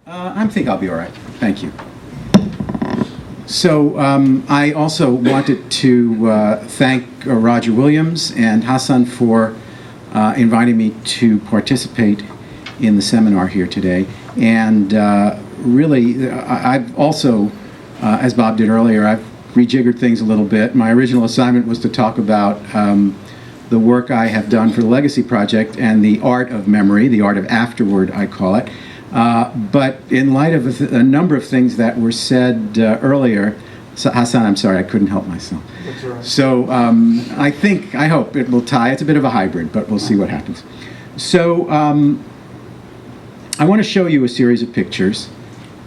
I think I'll be all right. Thank you. So I also wanted to thank Roger Williams and Hassan for inviting me to participate in the seminar here today. And really, I've also, as Bob did earlier, I've rejiggered things a little bit. My original assignment was to talk about the work I have done for the Legacy Project and the art of memory, the art of afterward, I call it. But in light of a number of things that were said earlier, so Hassan, I'm sorry, I couldn't help myself. That's all right. So I hope it will tie. It's a bit of a hybrid, but we'll see what happens. So I want to show you a series of pictures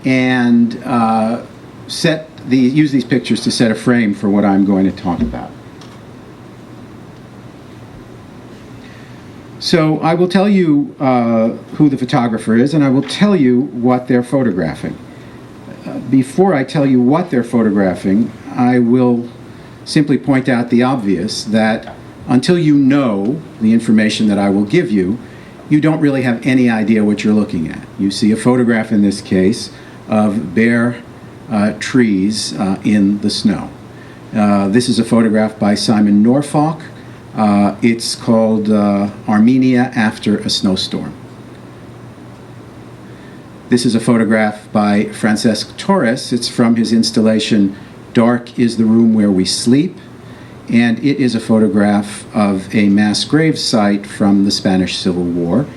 and use these pictures to set a frame for what I'm going to talk about. So I will tell you who the photographer is, and I will tell you what they're photographing. Before I tell you what they're photographing, I will simply point out the obvious, that until you know the information that I will give you, you don't really have any idea what you're looking at. You see a photograph in this case of bare trees in the snow. This is a photograph by Simon Norfolk. It's called Armenia After a Snowstorm. This is a photograph by Franceesque Taurus. It's from his installation, Dark is the Room Where We Sleep, and it is a photograph of a mass grave site from the Spanish Civil War.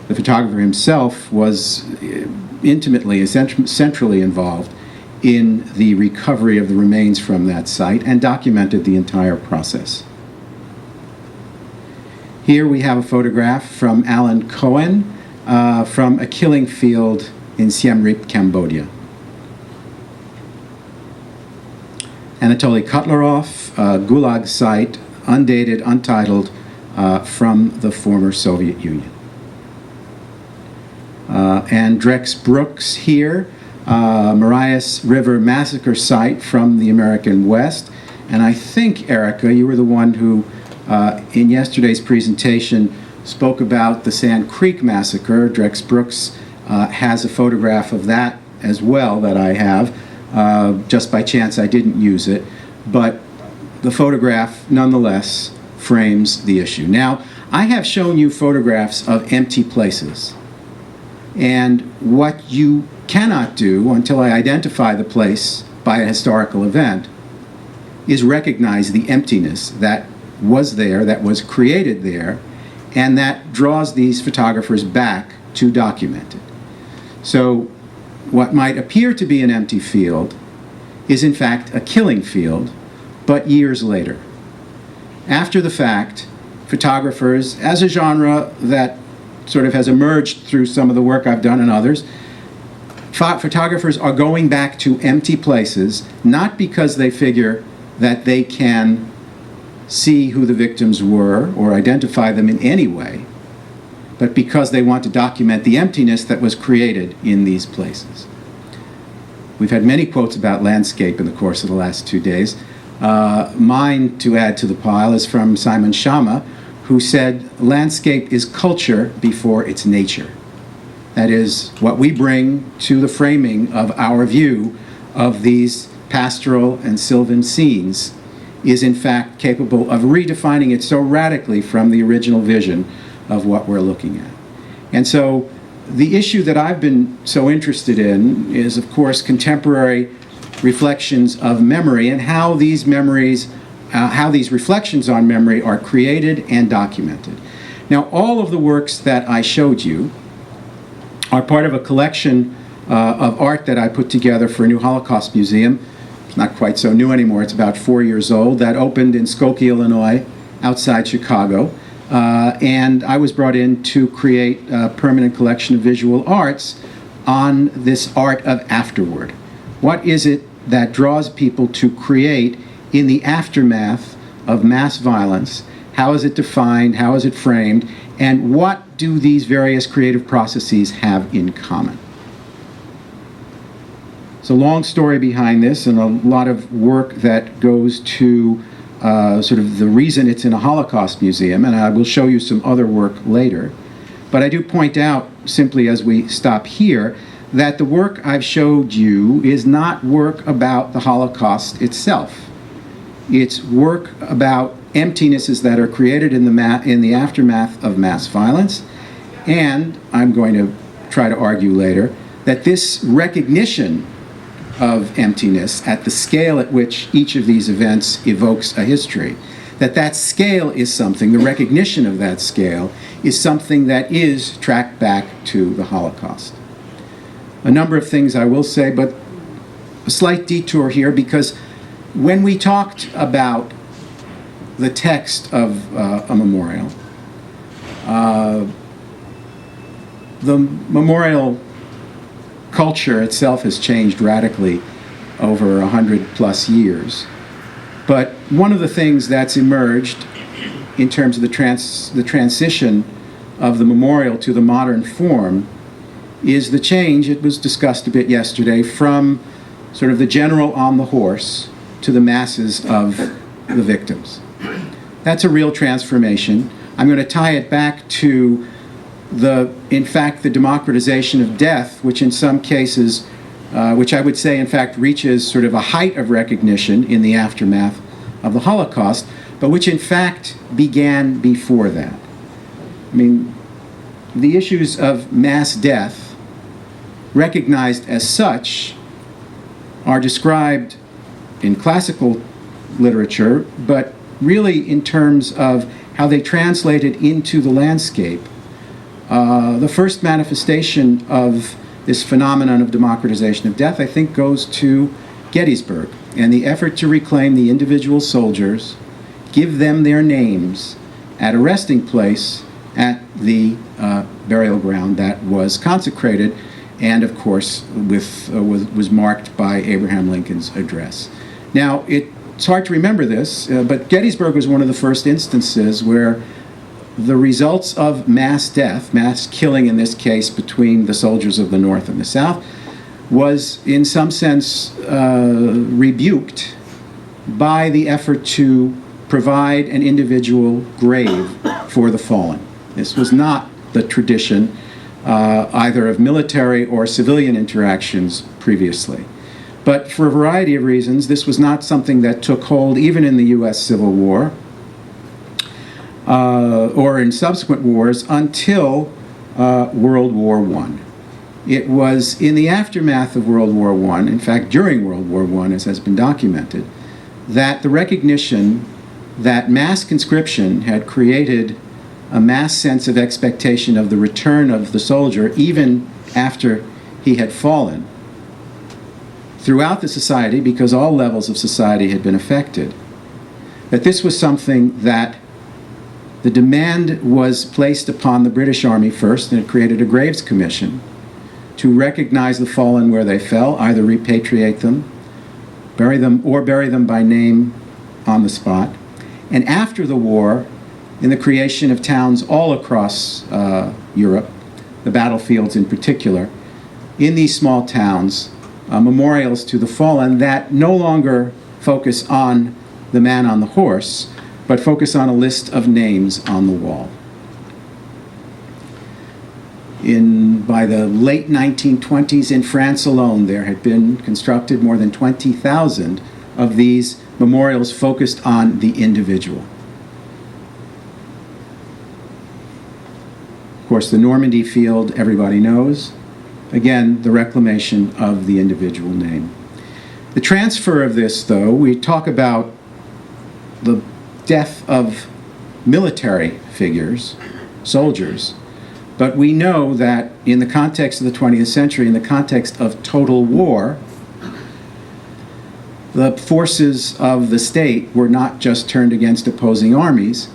The photographer himself was intimately, centrally involved in the recovery of the remains from that site and documented the entire process. Here we have a photograph from Alan Cohen from a killing field in Siem Reap, Cambodia. Anatoly Kotlarov, Gulag site, undated, untitled, from the former Soviet Union. And Drex Brooks here, Marias River massacre site from the American West. And I think, Erica, you were the one who in yesterday's presentation spoke about the Sand Creek massacre. Drex Brooks has a photograph of that as well that I have. Just by chance I didn't use it, but the photograph nonetheless frames the issue. Now, I have shown you photographs of empty places, and what you cannot do until I identify the place by a historical event is recognize the emptiness that was there, that was created there, and that draws these photographers back to document it. So what might appear to be an empty field is in fact a killing field, but years later. After the fact, photographers, as a genre that sort of has emerged through some of the work I've done and others, photographers are going back to empty places, not because they figure that they can see who the victims were or identify them in any way, but because they want to document the emptiness that was created in these places. We've had many quotes about landscape in the course of the last 2 days. Mine, to add to the pile, is from Simon Schama, who said, "Landscape is culture before it's nature." That is, what we bring to the framing of our view of these pastoral and sylvan scenes is in fact capable of redefining it so radically from the original vision of what we're looking at. And so the issue that I've been so interested in is, of course, contemporary reflections of memory and how these memories, how these reflections on memory are created and documented. Now, all of the works that I showed you are part of a collection of art that I put together for a new Holocaust museum. It's not quite so new anymore, it's about 4 years old, that opened in Skokie, Illinois, outside Chicago. And I was brought in to create a permanent collection of visual arts on this art of afterward. What is it that draws people to create in the aftermath of mass violence? How is it defined? How is it framed? And what do these various creative processes have in common? It's a long story behind this and a lot of work that goes to sort of the reason it's in a Holocaust museum, and I will show you some other work later. But I do point out, simply as we stop here, that the work I've showed you is not work about the Holocaust itself. It's work about emptinesses that are created in the aftermath of mass violence, and I'm going to try to argue later that this recognition of emptiness at the scale at which each of these events evokes a history, that scale is something, the recognition of that scale is something that is tracked back to the Holocaust. A number of things I will say, but a slight detour here, because when we talked about the text of a memorial, the memorial culture itself has changed radically over 100+ years. But one of the things that's emerged in terms of the transition of the memorial to the modern form is the change, it was discussed a bit yesterday, from sort of the general on the horse to the masses of the victims. That's a real transformation. I'm going to tie it back to in fact, the democratization of death, which in some cases, which I would say, in fact, reaches sort of a height of recognition in the aftermath of the Holocaust, but which in fact began before that. I mean, the issues of mass death, recognized as such, are described in classical literature, but really in terms of how they translated into the landscape. The first manifestation of this phenomenon of democratization of death, I think, goes to Gettysburg and the effort to reclaim the individual soldiers, give them their names at a resting place at the burial ground that was consecrated and, of course, was marked by Abraham Lincoln's address. Now, it's hard to remember this, but Gettysburg was one of the first instances where the results of mass death, mass killing in this case between the soldiers of the North and the South, was in some sense rebuked by the effort to provide an individual grave for the fallen. This was not the tradition either of military or civilian interactions previously. But for a variety of reasons, this was not something that took hold even in the U.S. Civil War, or in subsequent wars until World War I. It was in the aftermath of World War I, in fact during World War I, as has been documented, that the recognition that mass conscription had created a mass sense of expectation of the return of the soldier even after he had fallen throughout the society, because all levels of society had been affected, that this was something that the demand was placed upon the British Army first, and it created a Graves Commission to recognize the fallen where they fell, either repatriate them, bury them by name on the spot. And after the war, in the creation of towns all across Europe, the battlefields in particular, in these small towns, memorials to the fallen that no longer focus on the man on the horse, but focus on a list of names on the wall. By the late 1920s in France alone, there had been constructed more than 20,000 of these memorials focused on the individual. Of course, the Normandy field, everybody knows. Again, the reclamation of the individual name. The transfer of this, though, we talk about the death of military figures, soldiers, but we know that in the context of the 20th century, in the context of total war, the forces of the state were not just turned against opposing armies,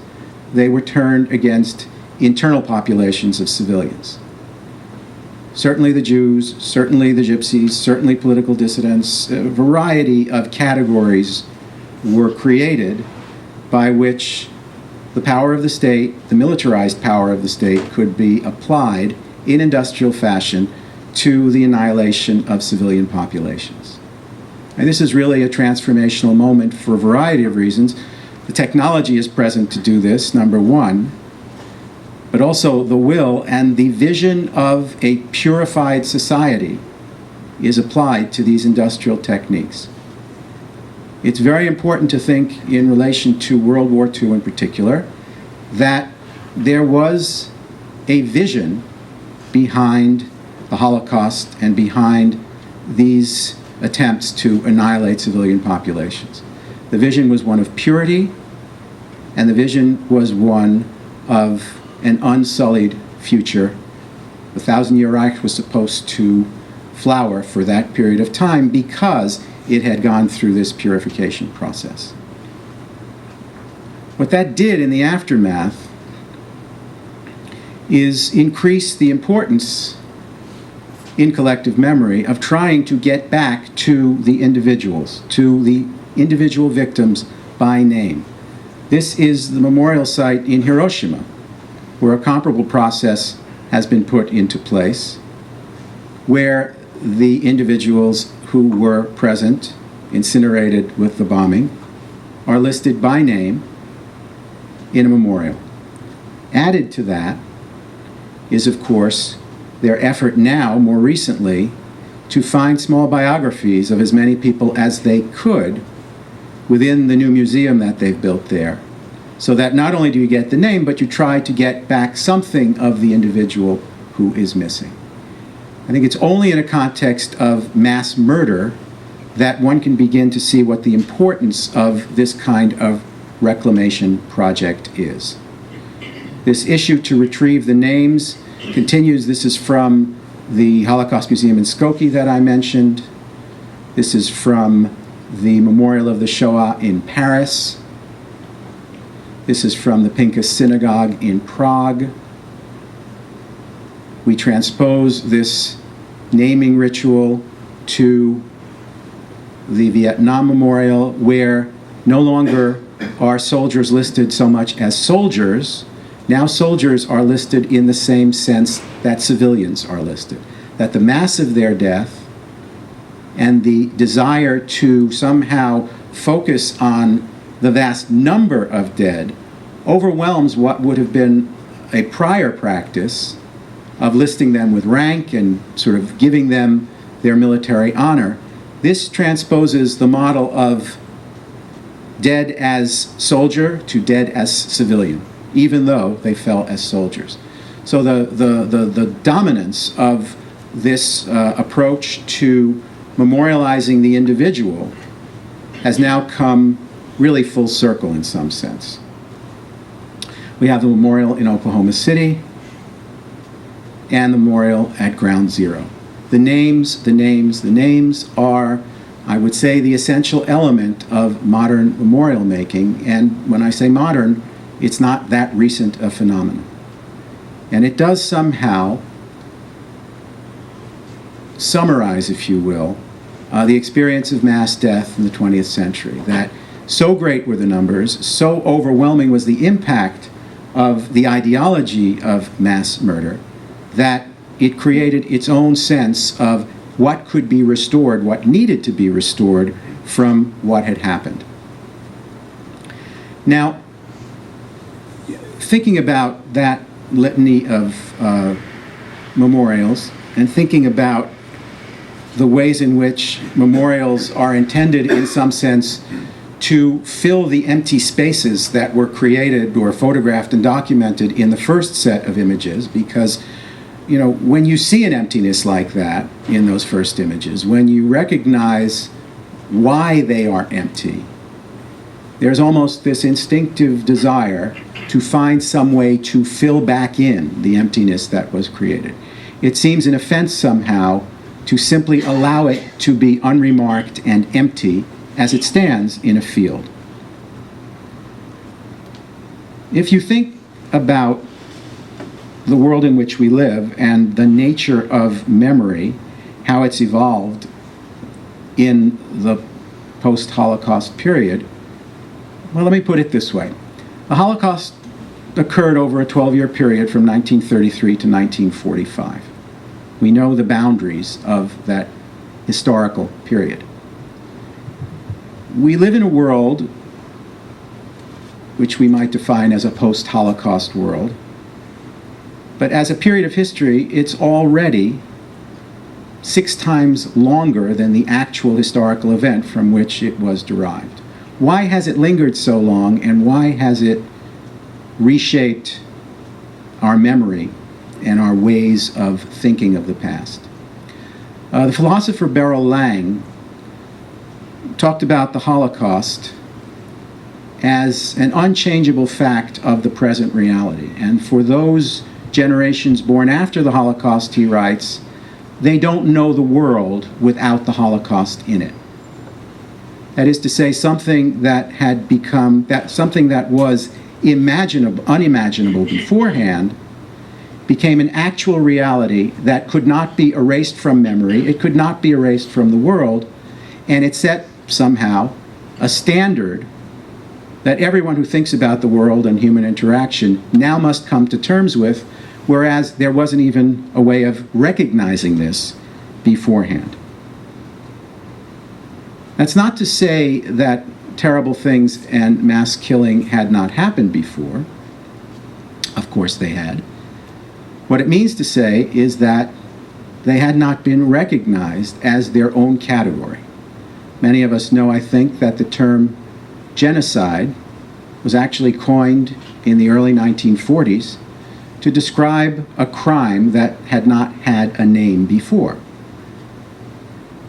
they were turned against internal populations of civilians. Certainly the Jews, certainly the Gypsies, certainly political dissidents, a variety of categories were created by which the power of the state, the militarized power of the state, could be applied in industrial fashion to the annihilation of civilian populations. And this is really a transformational moment for a variety of reasons. The technology is present to do this, number one, but also the will and the vision of a purified society is applied to these industrial techniques. It's very important to think, in relation to World War II in particular, that there was a vision behind the Holocaust and behind these attempts to annihilate civilian populations. The vision was one of purity, and the vision was one of an unsullied future. The Thousand-Year Reich was supposed to flower for that period of time because it had gone through this purification process. What that did in the aftermath is increase the importance in collective memory of trying to get back to the individuals, to the individual victims by name. This is the memorial site in Hiroshima, where a comparable process has been put into place, where the individuals who were present, incinerated with the bombing, are listed by name in a memorial. Added to that is, of course, their effort now, more recently, to find small biographies of as many people as they could within the new museum that they've built there, so that not only do you get the name, but you try to get back something of the individual who is missing. I think it's only in a context of mass murder that one can begin to see what the importance of this kind of reclamation project is. This issue to retrieve the names continues. This is from the Holocaust Museum in Skokie that I mentioned. This is from the Memorial of the Shoah in Paris. This is from the Pinkas Synagogue in Prague. We transpose this naming ritual to the Vietnam Memorial, where no longer are soldiers listed so much as soldiers. Now soldiers are listed in the same sense that civilians are listed, that the mass of their death and the desire to somehow focus on the vast number of dead overwhelms what would have been a prior practice of listing them with rank and sort of giving them their military honor. This transposes the model of dead as soldier to dead as civilian, even though they fell as soldiers. So the dominance of this approach to memorializing the individual has now come really full circle in some sense. We have the memorial in Oklahoma City and the memorial at Ground Zero. The names are, I would say, the essential element of modern memorial making. And when I say modern, it's not that recent a phenomenon. And it does somehow summarize, if you will, the experience of mass death in the 20th century. That so great were the numbers, so overwhelming was the impact of the ideology of mass murder, that it created its own sense of what could be restored, what needed to be restored from what had happened. Now, thinking about that litany of memorials and thinking about the ways in which memorials are intended in some sense to fill the empty spaces that were created or photographed and documented in the first set of images, because when you see an emptiness like that in those first images, when you recognize why they are empty, there's almost this instinctive desire to find some way to fill back in the emptiness that was created. It seems an offense somehow to simply allow it to be unremarked and empty as it stands in a field. If you think about the world in which we live and the nature of memory, how it's evolved in the post-Holocaust period, well, let me put it this way. The Holocaust occurred over a 12-year period from 1933 to 1945. We know the boundaries of that historical period. We live in a world which we might define as a post-Holocaust world, but as a period of history, it's already 6 times longer than the actual historical event from which it was derived. Why has it lingered so long, and why has it reshaped our memory and our ways of thinking of the past? The philosopher Beryl Lang talked about the Holocaust as an unchangeable fact of the present reality. And for those generations born after the Holocaust, he writes, they don't know the world without the Holocaust in it. That is to say, something that had become, something that was unimaginable beforehand became an actual reality that could not be erased from memory, it could not be erased from the world, and it set somehow a standard that everyone who thinks about the world and human interaction now must come to terms with, whereas there wasn't even a way of recognizing this beforehand. That's not to say that terrible things and mass killing had not happened before. Of course they had. What it means to say is that they had not been recognized as their own category. Many of us know, I think, that the term genocide was actually coined in the early 1940s to describe a crime that had not had a name before.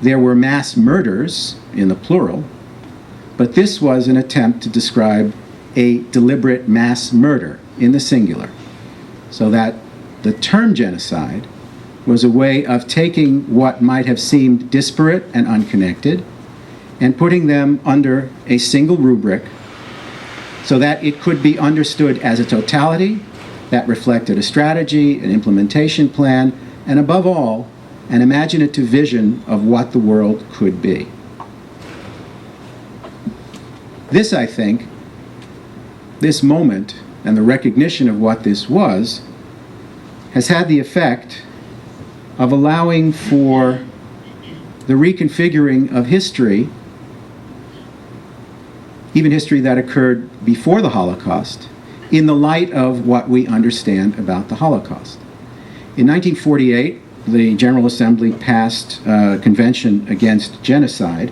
There were mass murders, in the plural, but this was an attempt to describe a deliberate mass murder, in the singular, so that the term genocide was a way of taking what might have seemed disparate and unconnected and putting them under a single rubric so that it could be understood as a totality that reflected a strategy, an implementation plan, and above all, an imaginative vision of what the world could be. This, I think, this moment and the recognition of what this was has had the effect of allowing for the reconfiguring of history, even history that occurred before the Holocaust, in the light of what we understand about the Holocaust. In 1948, the General Assembly passed a Convention Against Genocide,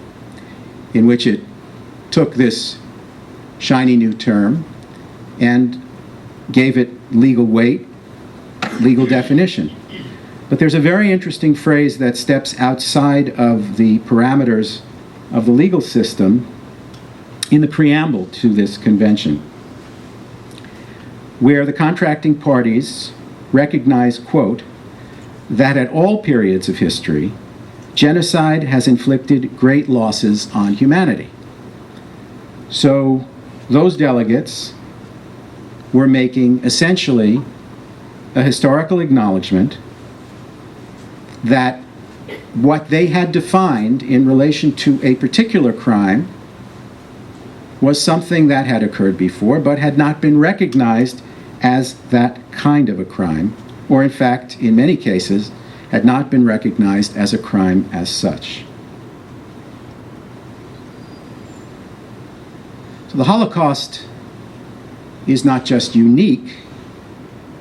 in which it took this shiny new term and gave it legal weight, legal definition. But there's a very interesting phrase that steps outside of the parameters of the legal system in the preamble to this convention, where the contracting parties recognize, quote, that at all periods of history, genocide has inflicted great losses on humanity. So those delegates were making essentially a historical acknowledgement that what they had defined in relation to a particular crime was something that had occurred before but had not been recognized as that kind of a crime, or in fact, in many cases, had not been recognized as a crime as such. So the Holocaust is not just unique,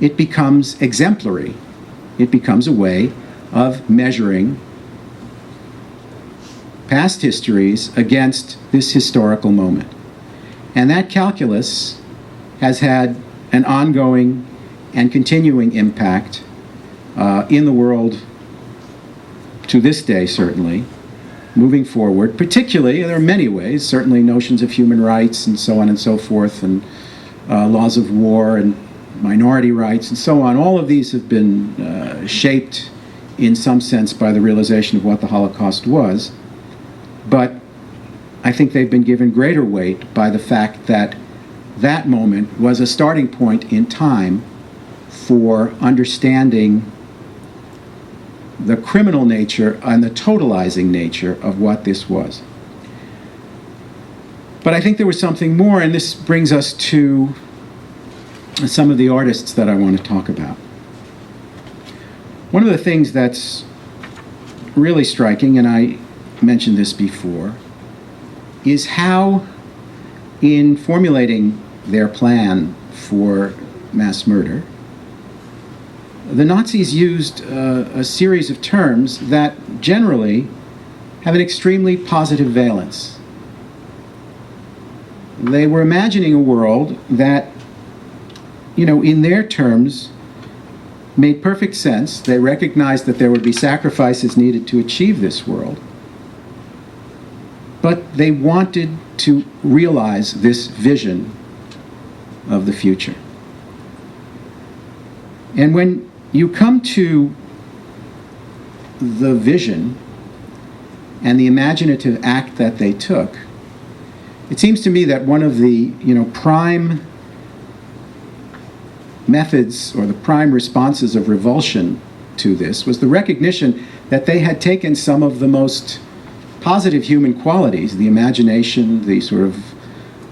it becomes exemplary. It becomes a way of measuring past histories against this historical moment. And that calculus has had an ongoing and continuing impact in the world to this day, certainly, moving forward, particularly, there are many ways, certainly notions of human rights and so on and so forth, and laws of war and minority rights and so on. All of these have been shaped in some sense by the realization of what the Holocaust was, but I think they've been given greater weight by the fact that that moment was a starting point in time for understanding the criminal nature and the totalizing nature of what this was. But I think there was something more, and this brings us to some of the artists that I want to talk about. One of the things that's really striking, and I mentioned this before, is how in formulating their plan for mass murder, the Nazis used a series of terms that generally have an extremely positive valence. They were imagining a world that, in their terms, made perfect sense. They recognized that there would be sacrifices needed to achieve this world. But they wanted to realize this vision of the future. And when you come to the vision and the imaginative act that they took, it seems to me that one of the prime methods or the prime responses of revulsion to this was the recognition that they had taken some of the most positive human qualities, the imagination, the sort of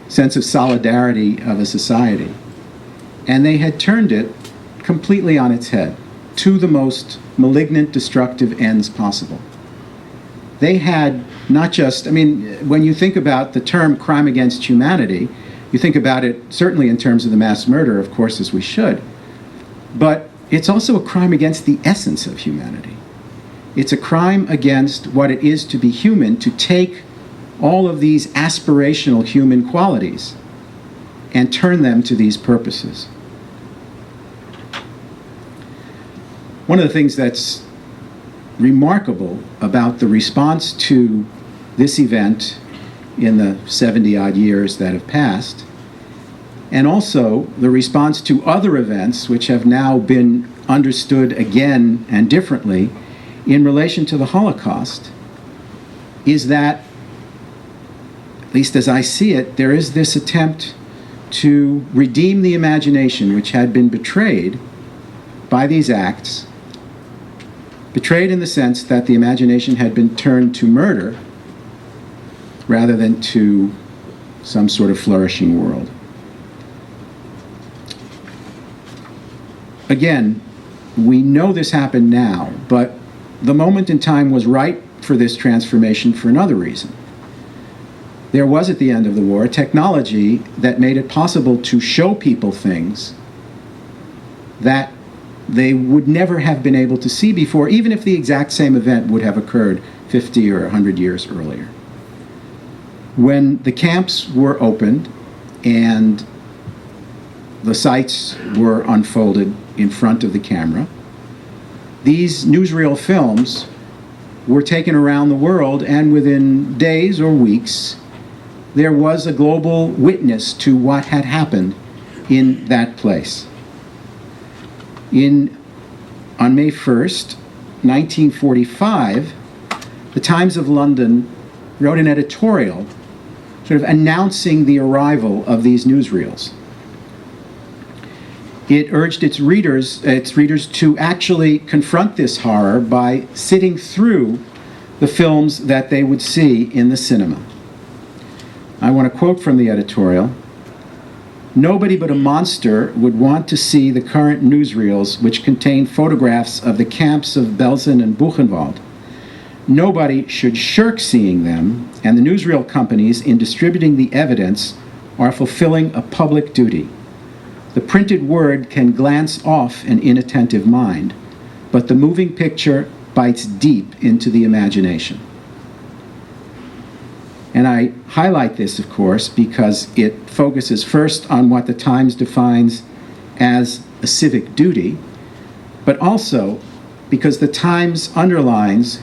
sense of solidarity of a society, and they had turned it completely on its head to the most malignant, destructive ends possible. They had not just, when you think about the term crime against humanity, you think about it certainly in terms of the mass murder, of course, as we should, but it's also a crime against the essence of humanity. It's a crime against what it is to be human, to take all of these aspirational human qualities and turn them to these purposes. One of the things that's remarkable about the response to this event in the 70-odd years that have passed, and also the response to other events which have now been understood again and differently in relation to the Holocaust, is that, at least as I see it, there is this attempt to redeem the imagination which had been betrayed by these acts, betrayed in the sense that the imagination had been turned to murder rather than to some sort of flourishing world. Again, we know this happened now, but the moment in time was right for this transformation for another reason. There was, at the end of the war, technology that made it possible to show people things that they would never have been able to see before, even if the exact same event would have occurred 50 or 100 years earlier. When the camps were opened and the sights were unfolded in front of the camera, these newsreel films were taken around the world, and within days or weeks, there was a global witness to what had happened in that place. On May 1st, 1945, the Times of London wrote an editorial sort of announcing the arrival of these newsreels. It urged its readers to actually confront this horror by sitting through the films that they would see in the cinema. I want to quote from the editorial: "Nobody but a monster would want to see the current newsreels which contain photographs of the camps of Belsen and Buchenwald. Nobody should shirk seeing them, and the newsreel companies, in distributing the evidence, are fulfilling a public duty. The printed word can glance off an inattentive mind, but the moving picture bites deep into the imagination." And I highlight this, of course, because it focuses first on what the Times defines as a civic duty, but also because the Times underlines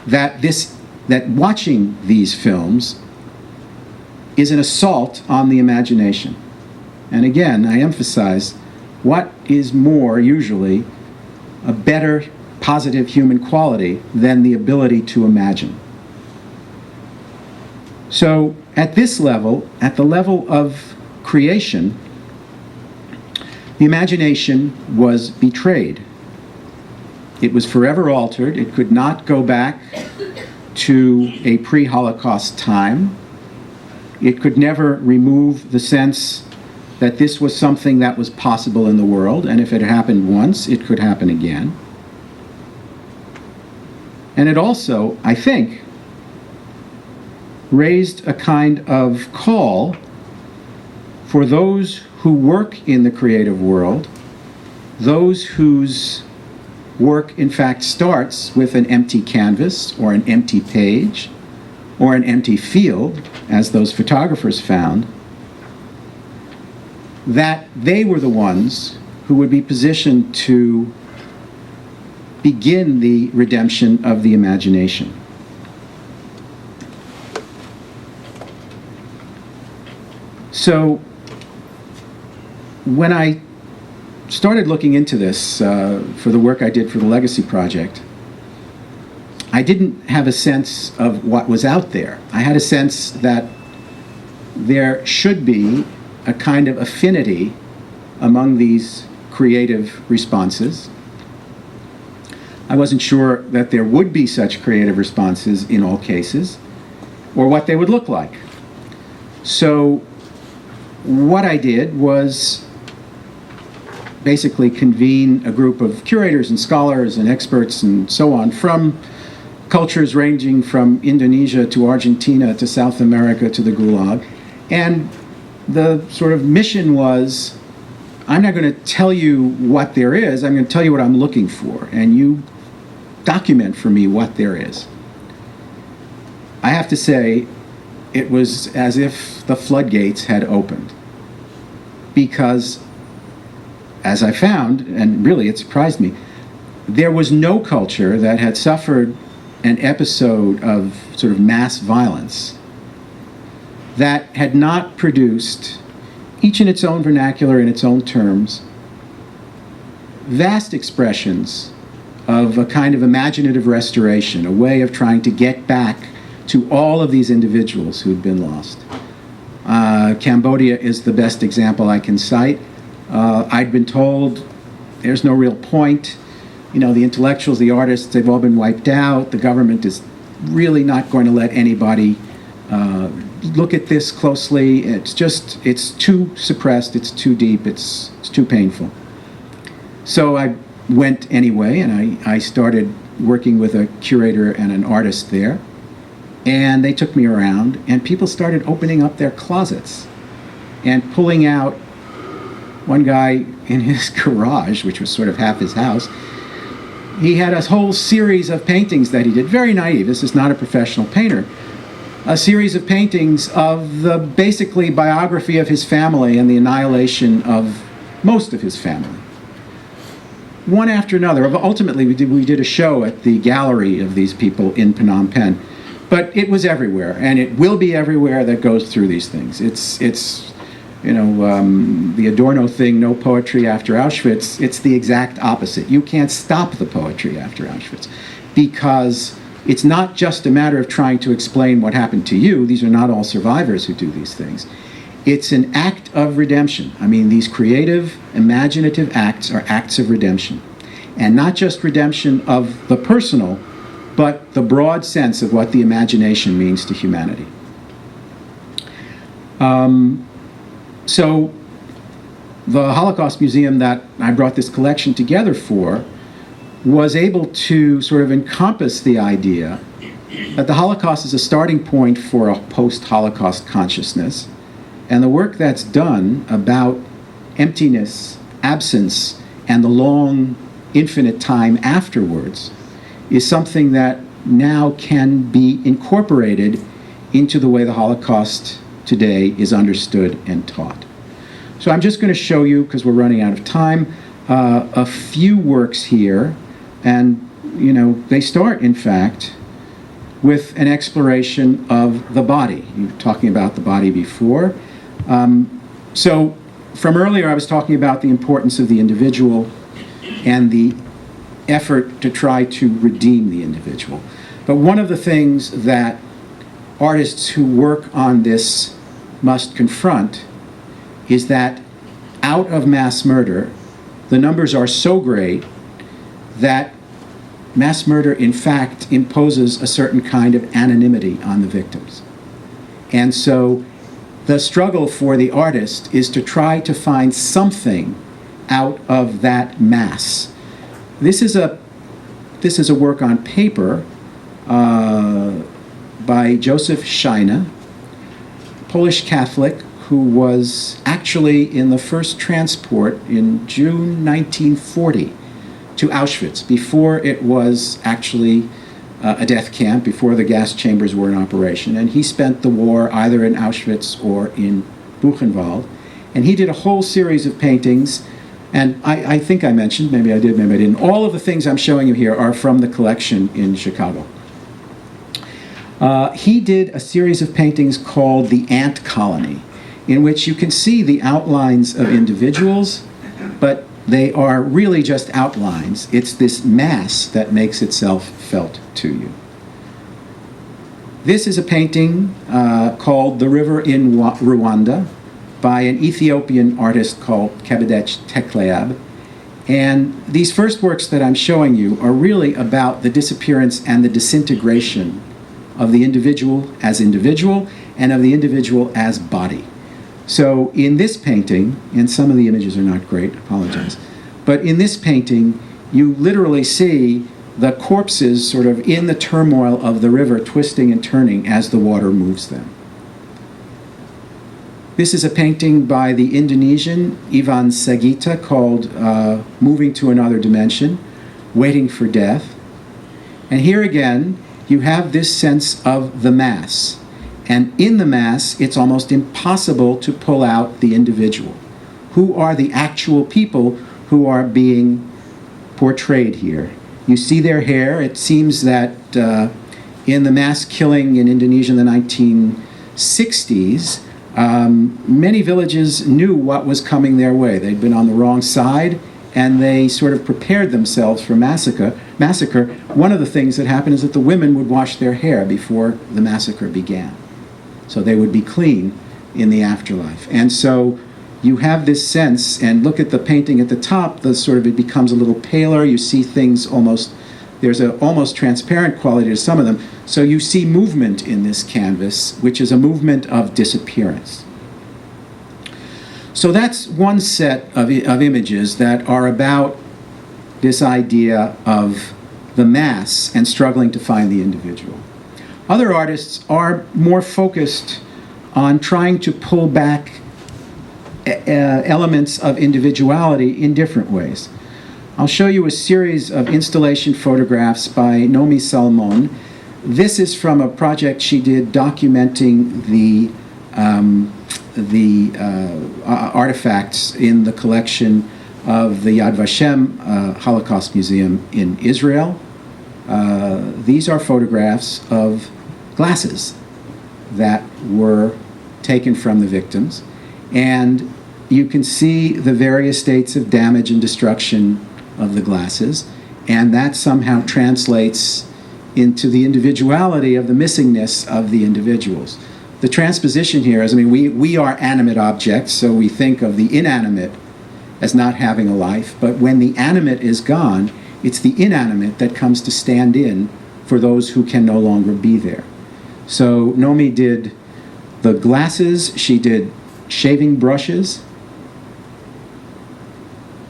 that watching these films is an assault on the imagination. And again, I emphasize, what is more usually a better positive human quality than the ability to imagine? So at this level, at the level of creation, the imagination was betrayed. It was forever altered. It could not go back to a pre-Holocaust time. It could never remove the sense that this was something that was possible in the world, and if it happened once, it could happen again. And it also, I think, raised a kind of call for those who work in the creative world those whose work, in fact, starts with an empty canvas or an empty page or an empty field, as those photographers found, that they were the ones who would be positioned to begin the redemption of the imagination. So when I started looking into this for the work I did for the Legacy Project, I didn't have a sense of what was out there. I had a sense that there should be a kind of affinity among these creative responses. I wasn't sure that there would be such creative responses in all cases, or what they would look like. So what I did was basically convene a group of curators and scholars and experts and so on from cultures ranging from Indonesia to Argentina to South America to the Gulag. And the sort of mission was, I'm not going to tell you what there is, I'm going to tell you what I'm looking for, and you document for me what there is. I have to say, it was as if the floodgates had opened. Because, as I found, and really it surprised me, there was no culture that had suffered an episode of sort of mass violence that had not produced, each in its own vernacular, in its own terms, vast expressions of a kind of imaginative restoration, a way of trying to get back to all of these individuals who'd been lost. Cambodia is the best example I can cite. I'd been told there's no real point. You know, the intellectuals, the artists, they've all been wiped out. The government is really not going to let anybody look at this closely. It's too suppressed, it's too deep, it's too painful. So I went anyway, and I started working with a curator and an artist there. And they took me around, and people started opening up their closets and pulling out. One guy in his garage, which was sort of half his house, he had a whole series of paintings that he did. Very naive. This is not a professional painter. A series of paintings of the basically biography of his family and the annihilation of most of his family. One after another. Ultimately, we did a show at the gallery of these people in Phnom Penh. But it was everywhere, and it will be everywhere that goes through these things. It's you know, the Adorno thing, no poetry after Auschwitz, it's the exact opposite. You can't stop the poetry after Auschwitz, because it's not just a matter of trying to explain what happened to you. These are not all survivors who do these things. It's an act of redemption. I mean, these creative, imaginative acts are acts of redemption. And not just redemption of the personal, but the broad sense of what the imagination means to humanity. So the Holocaust Museum that I brought this collection together for was able to sort of encompass the idea that the Holocaust is a starting point for a post-Holocaust consciousness, and the work that's done about emptiness, absence, and the long, infinite time afterwards is something that now can be incorporated into the way the Holocaust today is understood and taught. So I'm just going to show you, because we're running out of time, a few works here, and you know, they start, in fact, with an exploration of the body. You were talking about the body before. So from earlier, I was talking about the importance of the individual and the effort to try to redeem the individual. But one of the things that artists who work on this must confront is that out of mass murder, the numbers are so great that mass murder, in fact, imposes a certain kind of anonymity on the victims. And so the struggle for the artist is to try to find something out of that mass. This is a work on paper by Joseph Chanin, Polish Catholic, who was actually in the first transport in June 1940 to Auschwitz, before it was actually a death camp, before the gas chambers were in operation. And he spent the war either in Auschwitz or in Buchenwald. And he did a whole series of paintings. And I think I mentioned, maybe I did, maybe I didn't, all of the things I'm showing you here are from the collection in Chicago. He did a series of paintings called The Ant Colony, in which you can see the outlines of individuals, but they are really just outlines. It's this mass that makes itself felt to you. This is a painting called The River in Rwanda by an Ethiopian artist called Kebedech Tekleab. And these first works that I'm showing you are really about the disappearance and the disintegration of the individual and of the individual as body. So in this painting, and some of the images are not great, I apologize, but in this painting, you literally see the corpses sort of in the turmoil of the river, twisting and turning as the water moves them. This is a painting by the Indonesian Ivan Sagita called Moving to Another Dimension, Waiting for Death. And here again, you have this sense of the mass. And in the mass, it's almost impossible to pull out the individual. Who are the actual people who are being portrayed here? You see their hair. It seems that in the mass killing in Indonesia in the 1960s, many villages knew what was coming their way. They'd been on the wrong side, and they sort of prepared themselves for massacre. One of the things that happened is that the women would wash their hair before the massacre began. So they would be clean in the afterlife. And so you have this sense, and look at the painting at the top, it becomes a little paler. You see things almost, there's an almost transparent quality to some of them. So you see movement in this canvas, which is a movement of disappearance. So that's one set of images that are about this idea of the mass and struggling to find the individual. Other artists are more focused on trying to pull back elements of individuality in different ways. I'll show you a series of installation photographs by Nomi Salmon. This is from a project she did documenting the artifacts in the collection of the Yad Vashem Holocaust Museum in Israel. These are photographs of glasses that were taken from the victims, and you can see the various states of damage and destruction of the glasses, and that somehow translates into the individuality of the missingness of the individuals. The transposition here is, we are animate objects, so we think of the inanimate as not having a life, but when the animate is gone, it's the inanimate that comes to stand in for those who can no longer be there. So Nomi did the glasses, she did shaving brushes,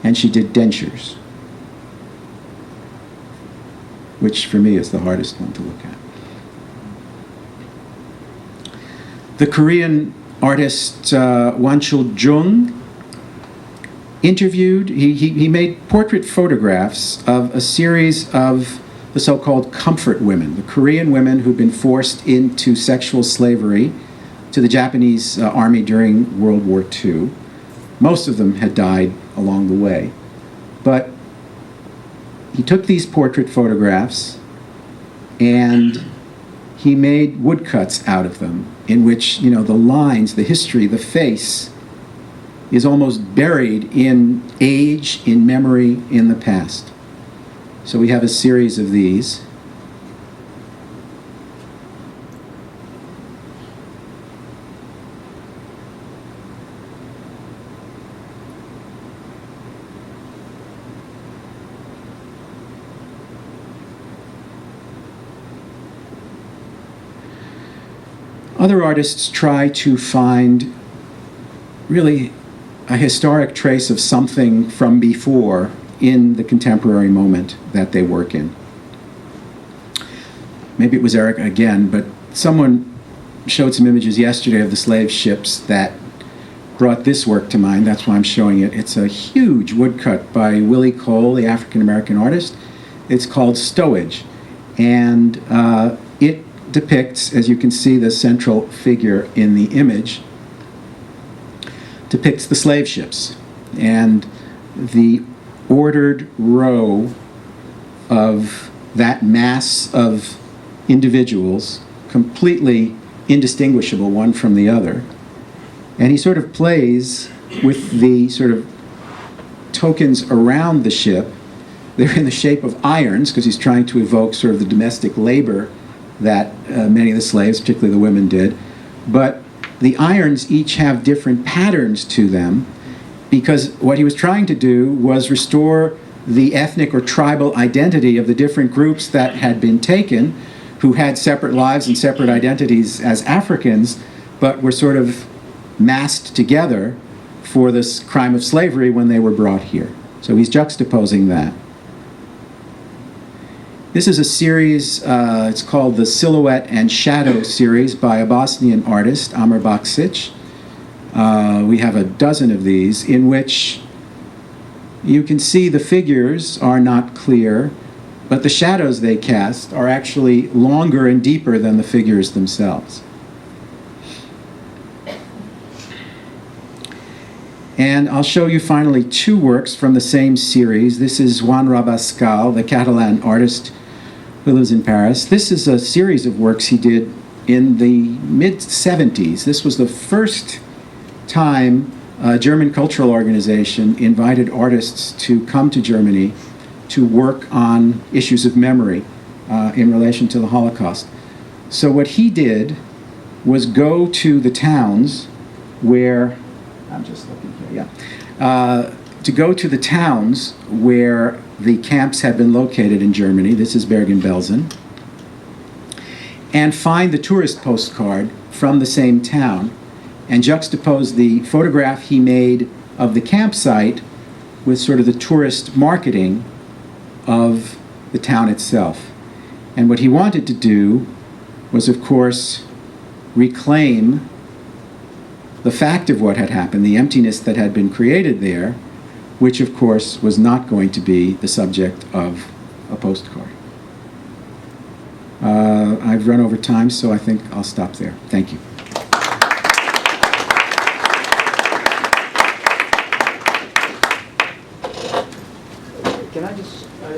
and she did dentures, which for me is the hardest one to look at. The Korean artist Wanchul Jung interviewed, he made portrait photographs of a series of the so-called comfort women, the Korean women who'd been forced into sexual slavery to the Japanese army during World War II. Most of them had died along the way. But he took these portrait photographs and he made woodcuts out of them in which, the lines, the history, the face is almost buried in age, in memory, in the past. So we have a series of these. Other artists try to find really a historic trace of something from before in the contemporary moment that they work in. Maybe it was Eric again, but someone showed some images yesterday of the slave ships that brought this work to mind. That's why I'm showing it. It's a huge woodcut by Willie Cole, the African-American artist. It's called Stowage. And it depicts, as you can see, the central figure in the image, depicts the slave ships. And the ordered row of that mass of individuals, completely indistinguishable one from the other. And he sort of plays with the sort of tokens around the ship. They're in the shape of irons, because he's trying to evoke sort of the domestic labor that many of the slaves, particularly the women, did. But the irons each have different patterns to them, because what he was trying to do was restore the ethnic or tribal identity of the different groups that had been taken, who had separate lives and separate identities as Africans, but were sort of massed together for this crime of slavery when they were brought here. So he's juxtaposing that. This is a series, it's called the Silhouette and Shadow series by a Bosnian artist, Amr Baksic. We have a dozen of these in which you can see the figures are not clear, but the shadows they cast are actually longer and deeper than the figures themselves. And I'll show you finally two works from the same series. This is Juan Raba, the Catalan artist who lives in Paris. This is a series of works he did in the mid-70s. This was the first time a German cultural organization invited artists to come to Germany to work on issues of memory in relation to the Holocaust. So what he did was go to the towns where, I'm just looking here, yeah, to go to the towns where the camps had been located in Germany, this is Bergen-Belsen, and find the tourist postcard from the same town and juxtapose the photograph he made of the campsite with sort of the tourist marketing of the town itself. And what he wanted to do was, of course, reclaim the fact of what had happened, the emptiness that had been created there, which, of course, was not going to be the subject of a postcard. I've run over time, so I think I'll stop there. Thank you.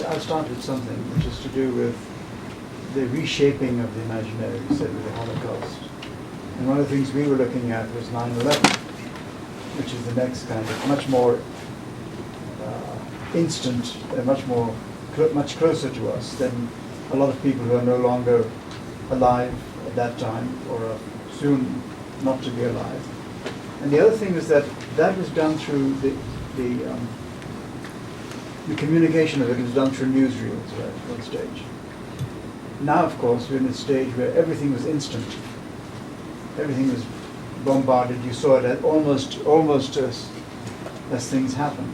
I'll start with something which is to do with the reshaping of the imaginary, you said, with the Holocaust. And one of the things we were looking at was 9/11, which is the next kind of much more instant, much closer to us than a lot of people who are no longer alive at that time or are soon not to be alive. And the other thing is that that was done through the communication of it was done through newsreels, right, at one stage. Now, of course, we're in a stage where everything was instant. Everything was bombarded. You saw it almost as things happen.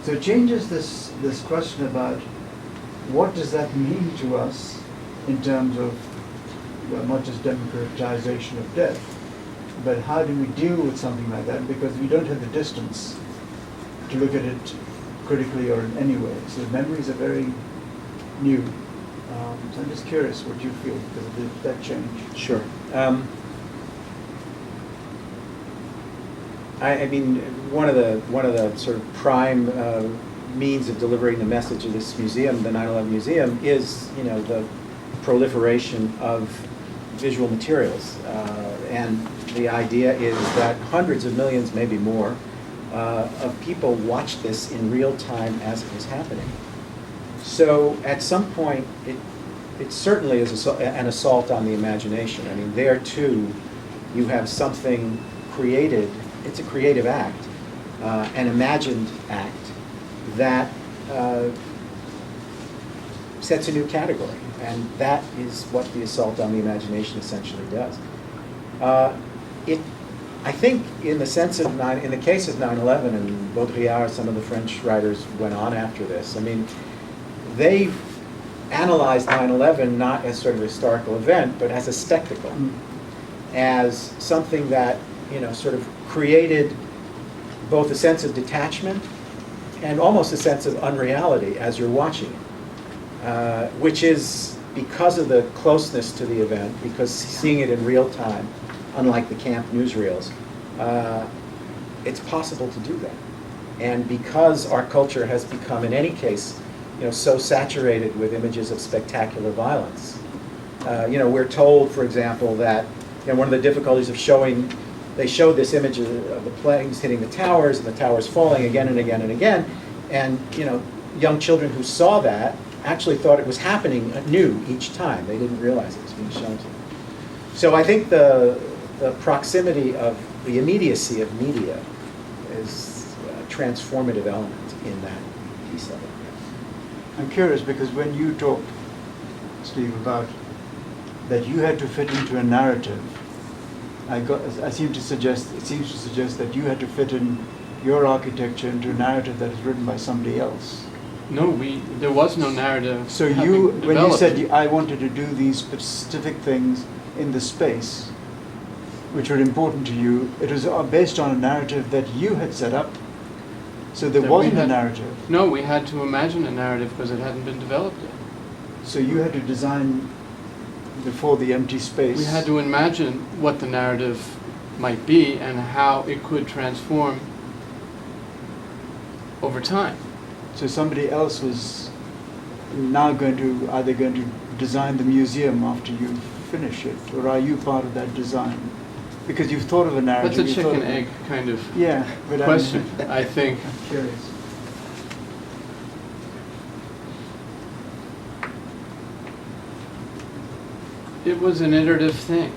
So it changes this question about what does that mean to us in terms of, well, not just democratization of death, but how do we deal with something like that? Because we don't have the distance to look at it critically or in any way. So the memories are very new. So I'm just curious what you feel because of that change. Sure. I mean, one of the sort of prime means of delivering the message of this museum, the 9/11 Museum, is, you know, the proliferation of visual materials, and the idea is that hundreds of millions, maybe more, of people watched this in real time as it was happening. So at some point, it certainly is an assault on the imagination. I mean, there too, you have something created. It's a creative act, an imagined act that sets a new category, and that is what the assault on the imagination essentially does. I think, in the case of 9/11, and Baudrillard, some of the French writers went on after this. I mean, they analyzed 9/11 not as sort of a historical event, but as a spectacle, as something that sort of created both a sense of detachment and almost a sense of unreality as you're watching it, which is because of the closeness to the event, because seeing it in real time, unlike the camp newsreels, it's possible to do that. And because our culture has become, in any case, so saturated with images of spectacular violence, we're told, for example, that one of the difficulties of showing, they showed this image of the planes hitting the towers and the towers falling again and again and again, and young children who saw that actually thought it was happening anew each time. They didn't realize it was being shown to them. So I think the proximity of the immediacy of media is a transformative element in that piece of it. I'm curious because when you talked, Steve, about that you had to fit into a narrative, it seems to suggest that you had to fit in your architecture into a narrative that is written by somebody else. No, there was no narrative. So when you said I wanted to do these specific things in the space, which were important to you, it was based on a narrative that you had set up. So there wasn't a narrative. No, we had to imagine a narrative because it hadn't been developed yet. So you had to design before the empty space. We had to imagine what the narrative might be and how it could transform over time. So somebody else was now either going to design the museum after you finish it, or are you part of that design? Because you've thought of a narrative. That's a chicken-egg kind of question, I think. I'm curious. It was an iterative thing.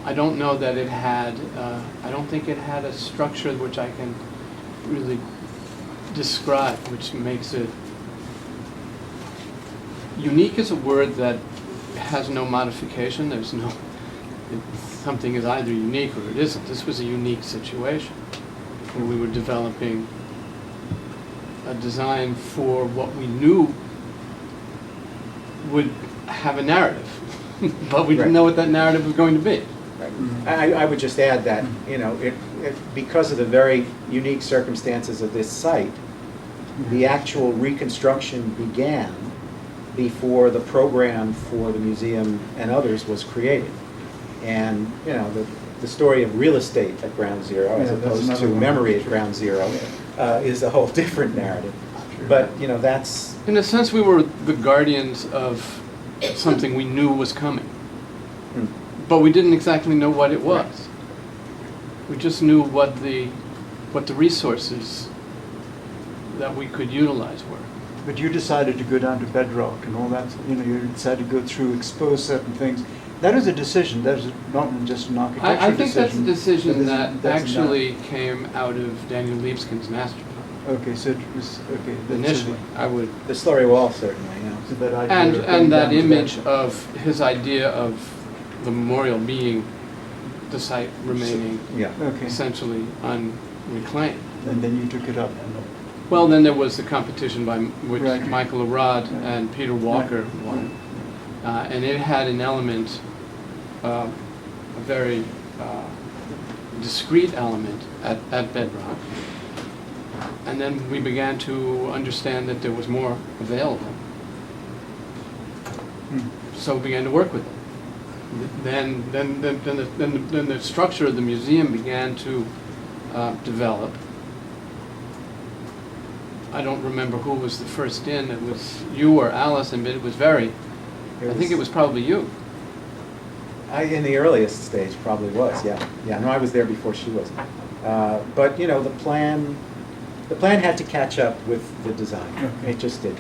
I don't know that it had, I don't think it had a structure which I can really describe, which makes it unique is a word that has no modification. There's no, something is either unique or it isn't. This was a unique situation where we were developing a design for what we knew would have a narrative, but we didn't know what that narrative was going to be. Right. I would just add that, because of the very unique circumstances of this site, the actual reconstruction began before the program for the museum and others was created. And, the story of real estate at Ground Zero, as opposed to memory at Ground Zero, is a whole different narrative. But, that's... In a sense, we were the guardians of something we knew was coming. But we didn't exactly know what it was. Right. We just knew what the resources that we could utilize were. But you decided to go down to bedrock and all that. You decided to go through, expose certain things. That is a decision. That is not just an architectural decision. I think that's a decision that actually came out of Daniel Libeskind's master plan. Okay, so it was initially. I would the slurry wall certainly, So that idea and that image of his idea of the memorial being the site remaining essentially unreclaimed. And then you took it up. Well, then there was the competition by which Michael Arad and Peter Walker won. And it had an element, a very discrete element at bedrock. And then we began to understand that there was more available. So we began to work with it. Then the structure of the museum began to develop. I don't remember who was the first in. It was you or Allison, but it was very. I think it was probably you. In the earliest stage, probably was. Yeah. No, I was there before she was. But the plan had to catch up with the design. It just did.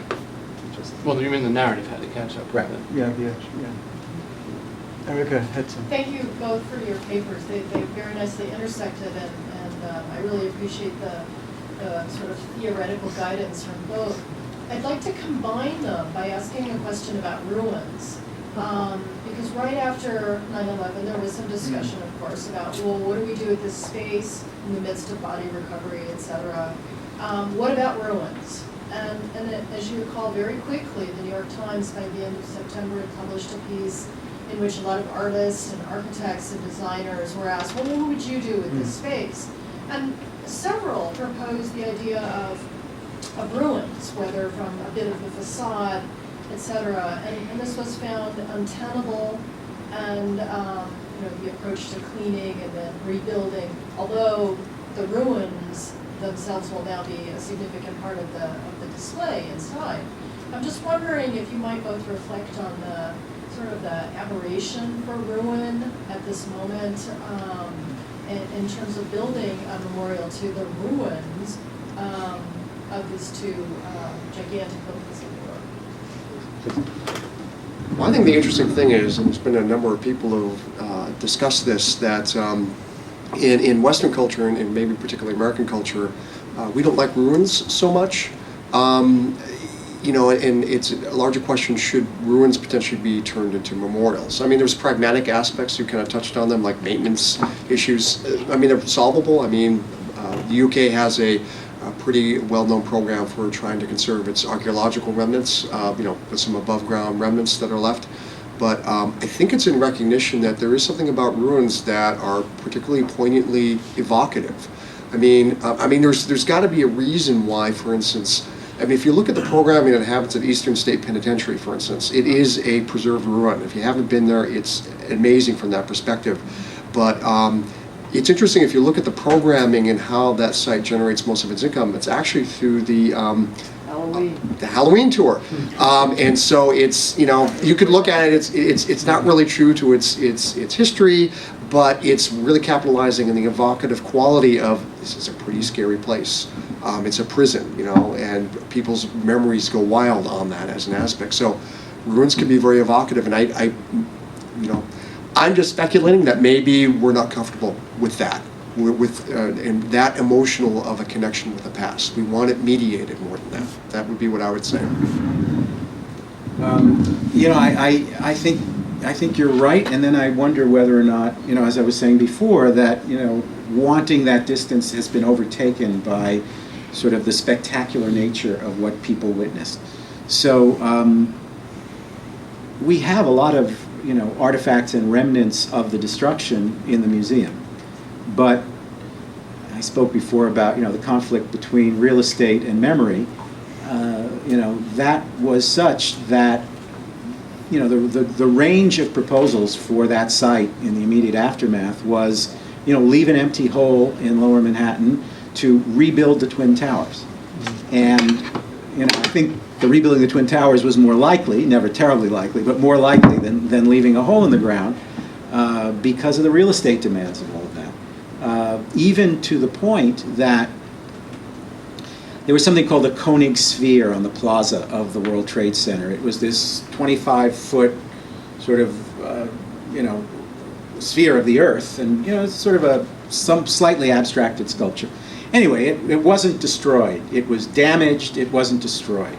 Well, you mean the narrative had to catch up. Right. With it. Yeah. Erica had some. Thank you both for your papers. They very nicely intersected, and I really appreciate the sort of theoretical guidance from both. I'd like to combine them by asking a question about ruins. Because right after 9/11, there was some discussion, of course, about, well, what do we do with this space in the midst of body recovery, et cetera? What about ruins? And as you recall, very quickly, the New York Times, by the end of September, had published a piece in which a lot of artists and architects and designers were asked, well, what would you do with this space? And several proposed the idea of ruins, whether from a bit of the facade, etc. And this was found untenable, and the approach to cleaning and then rebuilding, although the ruins themselves will now be a significant part of the display inside. I'm just wondering if you might both reflect on the sort of the aberration for ruin at this moment, in terms of building a memorial to the ruins of these two gigantic buildings of the world. Well, I think the interesting thing is, and there's been a number of people who've discussed this, that in Western culture, and maybe particularly American culture, we don't like ruins so much. And it's a larger question, should ruins potentially be turned into memorials? I mean, there's pragmatic aspects, you kind of touched on them, like maintenance issues. I mean, they're solvable. I mean, the UK has a pretty well-known program for trying to conserve its archaeological remnants, with some above-ground remnants that are left. But I think it's in recognition that there is something about ruins that are particularly poignantly evocative. I mean, there's got to be a reason why, for instance, if you look at the programming that happens at Eastern State Penitentiary, for instance, it is a preserved ruin. If you haven't been there, it's amazing from that perspective. But it's interesting, if you look at the programming and how that site generates most of its income, it's actually through the Halloween tour. And so it's, you could look at it, it's not really true to its history, but it's really capitalizing on the evocative quality of, this is a pretty scary place. It's a prison, and people's memories go wild on that as an aspect. So ruins can be very evocative, and I'm just speculating that maybe we're not comfortable with that, and that emotional of a connection with the past. We want it mediated more than that. That would be what I would say. I think you're right, and then I wonder whether or not, as I was saying before, that wanting that distance has been overtaken by sort of the spectacular nature of what people witnessed. So we have a lot of artifacts and remnants of the destruction in the museum, but I spoke before about the conflict between real estate and memory. That was such that the range of proposals for that site in the immediate aftermath was leave an empty hole in Lower Manhattan to rebuild the Twin Towers. And I think the rebuilding the Twin Towers was more likely, never terribly likely, but more likely than leaving a hole in the ground because of the real estate demands of all of that. Even to the point that there was something called the Konings Fear on the plaza of the World Trade Center. It was this 25-foot sort of, sphere of the earth, and it's sort of some slightly abstracted sculpture. Anyway, it wasn't destroyed. It was damaged. It wasn't destroyed.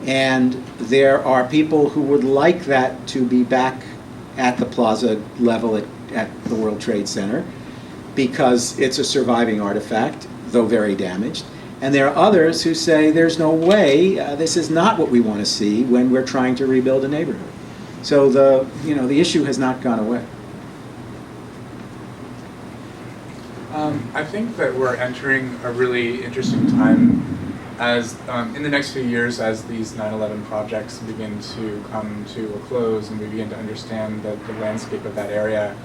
And there are people who would like that to be back at the plaza level at the World Trade Center because it's a surviving artifact, though very damaged. And there are others who say there's no way, this is not what we want to see when we're trying to rebuild a neighborhood. So the issue has not gone away. I think that we're entering a really interesting time as in the next few years, as these 9/11 projects begin to come to a close and we begin to understand the landscape of that area.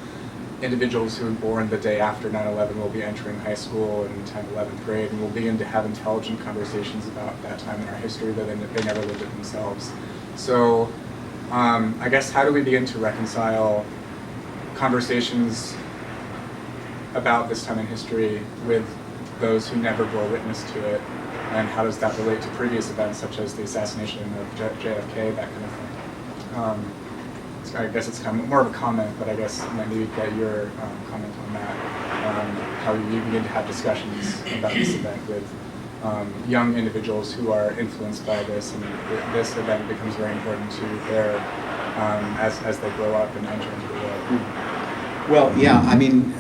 Individuals who were born the day after 9/11 will be entering high school in 10th, 11th grade, and will begin to have intelligent conversations about that time in our history that they never lived it themselves. So I guess, how do we begin to reconcile conversations about this time in history with those who never bore witness to it, and how does that relate to previous events such as the assassination of JFK, that kind of thing? I guess it's kind of more of a comment, but I guess I might maybe get your comment on that. How you begin to have discussions about this event with young individuals who are influenced by this, and this event becomes very important to their as they grow up and enter into the world. Well, yeah, I mean,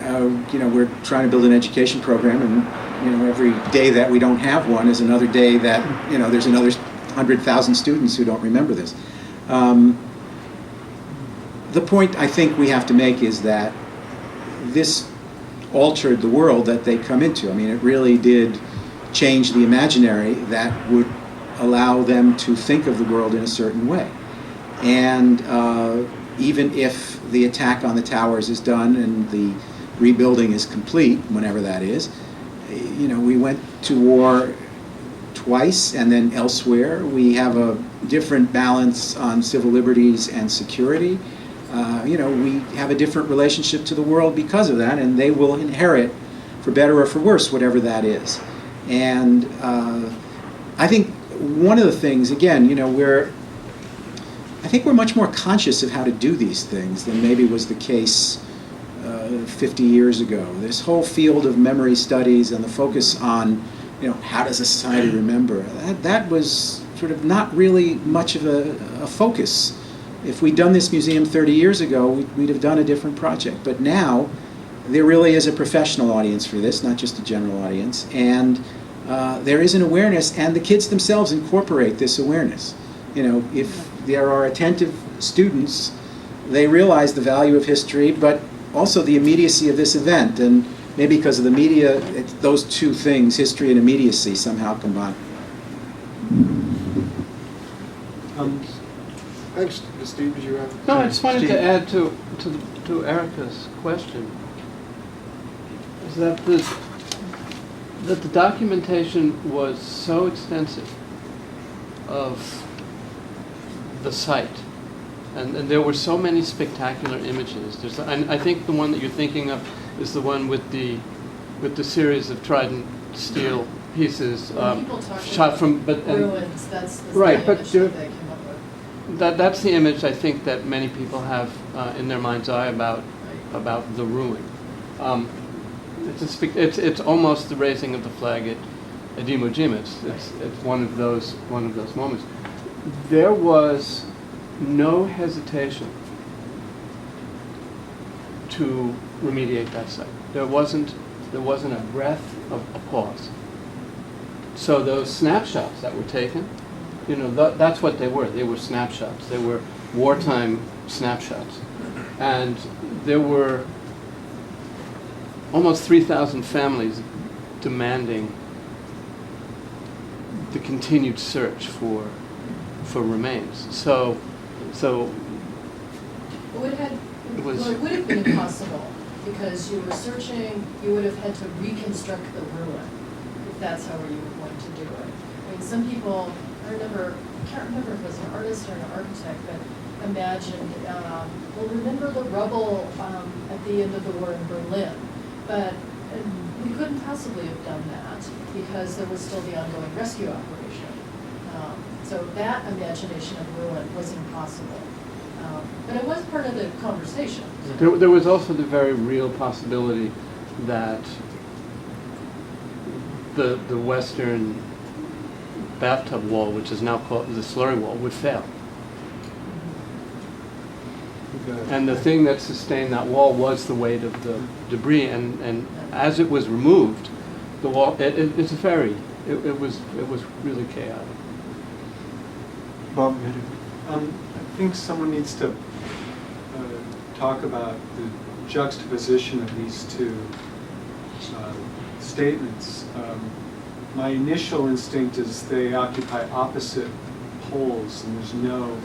we're trying to build an education program, and every day that we don't have one is another day that there's another 100,000 students who don't remember this. the point I think we have to make is that this altered the world that they come into. I mean, it really did change the imaginary that would allow them to think of the world in a certain way. And even if the attack on the towers is done and the rebuilding is complete, whenever that is, you know, we went to war twice and then elsewhere. We have a different balance on civil liberties and security. You know, we have a different relationship to the world because of that, and they will inherit, for better or for worse, whatever that is. And I think one of the things, again, you know, I think we're much more conscious of how to do these things than maybe was the case 50 years ago. This whole field of memory studies and the focus on, you know, how does a society remember, that was sort of not really much of a focus. If we'd done this museum 30 years ago, we'd have done a different project. But now, there really is a professional audience for this, not just a general audience. And there is an awareness, and the kids themselves incorporate this awareness. You know, if there are attentive students, they realize the value of history, but also the immediacy of this event. And maybe because of the media, those two things, history and immediacy, somehow combine. Thanks, Steve. Did you have? No, I just wanted Steve. to add to Erica's question, is that the documentation was so extensive of the site, and there were so many spectacular images. And I think the one that you're thinking of is the one with the series of trident steel pieces People talk shot about from, but and, ruins, that's the Right, but image there- that they came up with. that's the image I think that many people have in their mind's eye about the ruin. It's almost the raising of the flag at Iwo Jima. It's one of those moments. There was no hesitation to remediate that site. There wasn't a breath of a pause. So those snapshots that were taken, you know, that's what they were. They were snapshots. They were wartime snapshots. And there were almost 3,000 families demanding the continued search for remains. So It would have, It was- well, it would have been impossible, because you were searching, you would have had to reconstruct the ruin, if that's how you were going to do it. I mean, some people, I can't remember if it was an artist or an architect, but imagined, well, remember the rubble at the end of the war in Berlin, but we couldn't possibly have done that, because there was still the ongoing rescue operation. So that imagination of ruin was impossible. But it was part of the conversation. there was also the very real possibility that the western bathtub wall, which is now called the slurry wall, would fail. And the thing that sustained that wall was the weight of the debris, and as it was removed, the wall, it's a ferry. It was really chaotic. Bob, I think someone needs to talk about the juxtaposition of these two statements. My initial instinct is they occupy opposite poles, and there's no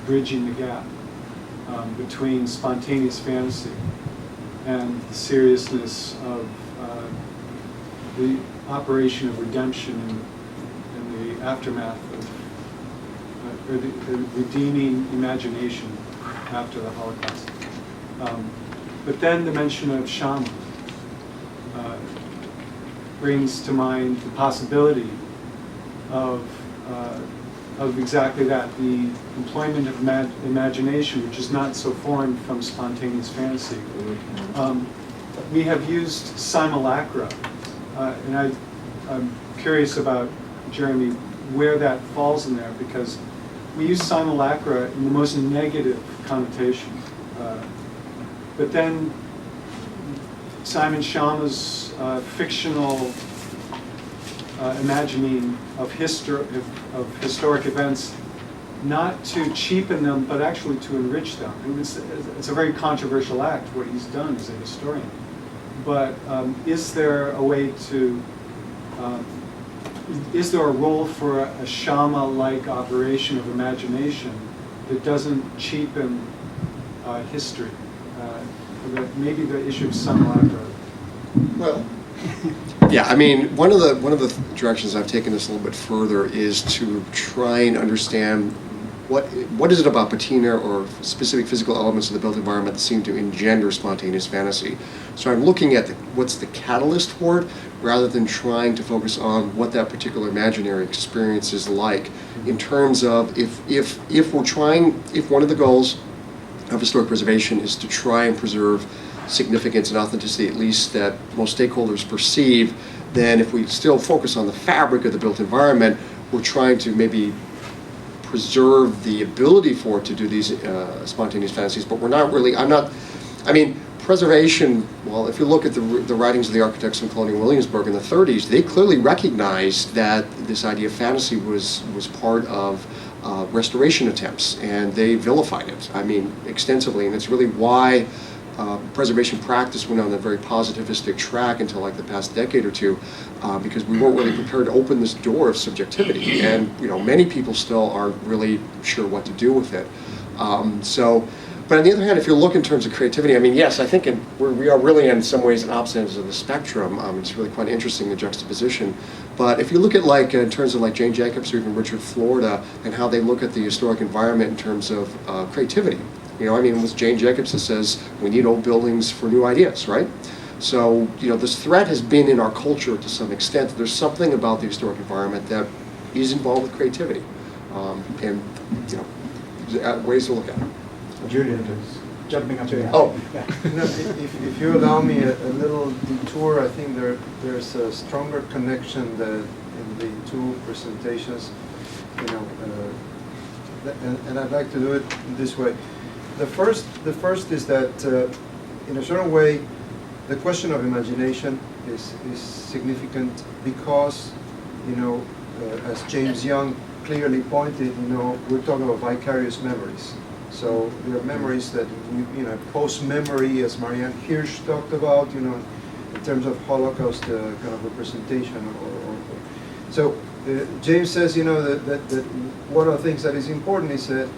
bridging the gap between spontaneous fantasy and the seriousness of the operation of redemption in the aftermath of or the redeeming imagination after the Holocaust. But then the mention of Shama brings to mind the possibility of exactly that, the employment of imagination, which is not so foreign from spontaneous fantasy. We have used simulacra, and I'm curious about, Jeremy, where that falls in there, because we use simulacra in the most negative connotation. But then Simon Schama's fictional imagining of historic events not to cheapen them, but actually to enrich them. It's a very controversial act, what he's done as a historian. But is there a way to, is there a role for a Shama-like operation of imagination that doesn't cheapen history? Maybe the issue of simulacra. Well, yeah, I mean, one of the directions I've taken this a little bit further is to try and understand what is it about patina or specific physical elements of the built environment that seem to engender spontaneous fantasy. So I'm looking at what's the catalyst for it, rather than trying to focus on what that particular imaginary experience is like. In terms of if one of the goals of historic preservation is to try and preserve significance and authenticity, at least that most stakeholders perceive, then if we still focus on the fabric of the built environment, we're trying to maybe preserve the ability for it to do these spontaneous fantasies, but we're not really, preservation, well, if you look at the writings of the architects in colonial Williamsburg in the 30s, they clearly recognized that this idea of fantasy was part of restoration attempts, and they vilified it, extensively, and it's really why preservation practice went on a very positivistic track until like the past decade or two, because we weren't really prepared to open this door of subjectivity, and many people still aren't really sure what to do with it. But on the other hand, if you look in terms of creativity, yes, I think we are really in some ways at opposite ends of the spectrum. It's really quite interesting, the juxtaposition. But if you look at in terms of Jane Jacobs or even Richard Florida and how they look at the historic environment in terms of creativity. It was Jane Jacobs that says we need old buildings for new ideas, right? So, this threat has been in our culture to some extent. There's something about the historic environment that is involved with creativity, and ways to look at it. Julian is jumping up here. Oh. If you allow me a little detour, I think there's a stronger connection in the two presentations, and I'd like to do it this way. The first is that in a certain way, the question of imagination is significant because, as James Young clearly pointed, we're talking about vicarious memories. So there are memories that post-memory, as Marianne Hirsch talked about, in terms of Holocaust kind of representation. So James says, that one of the things that is important is that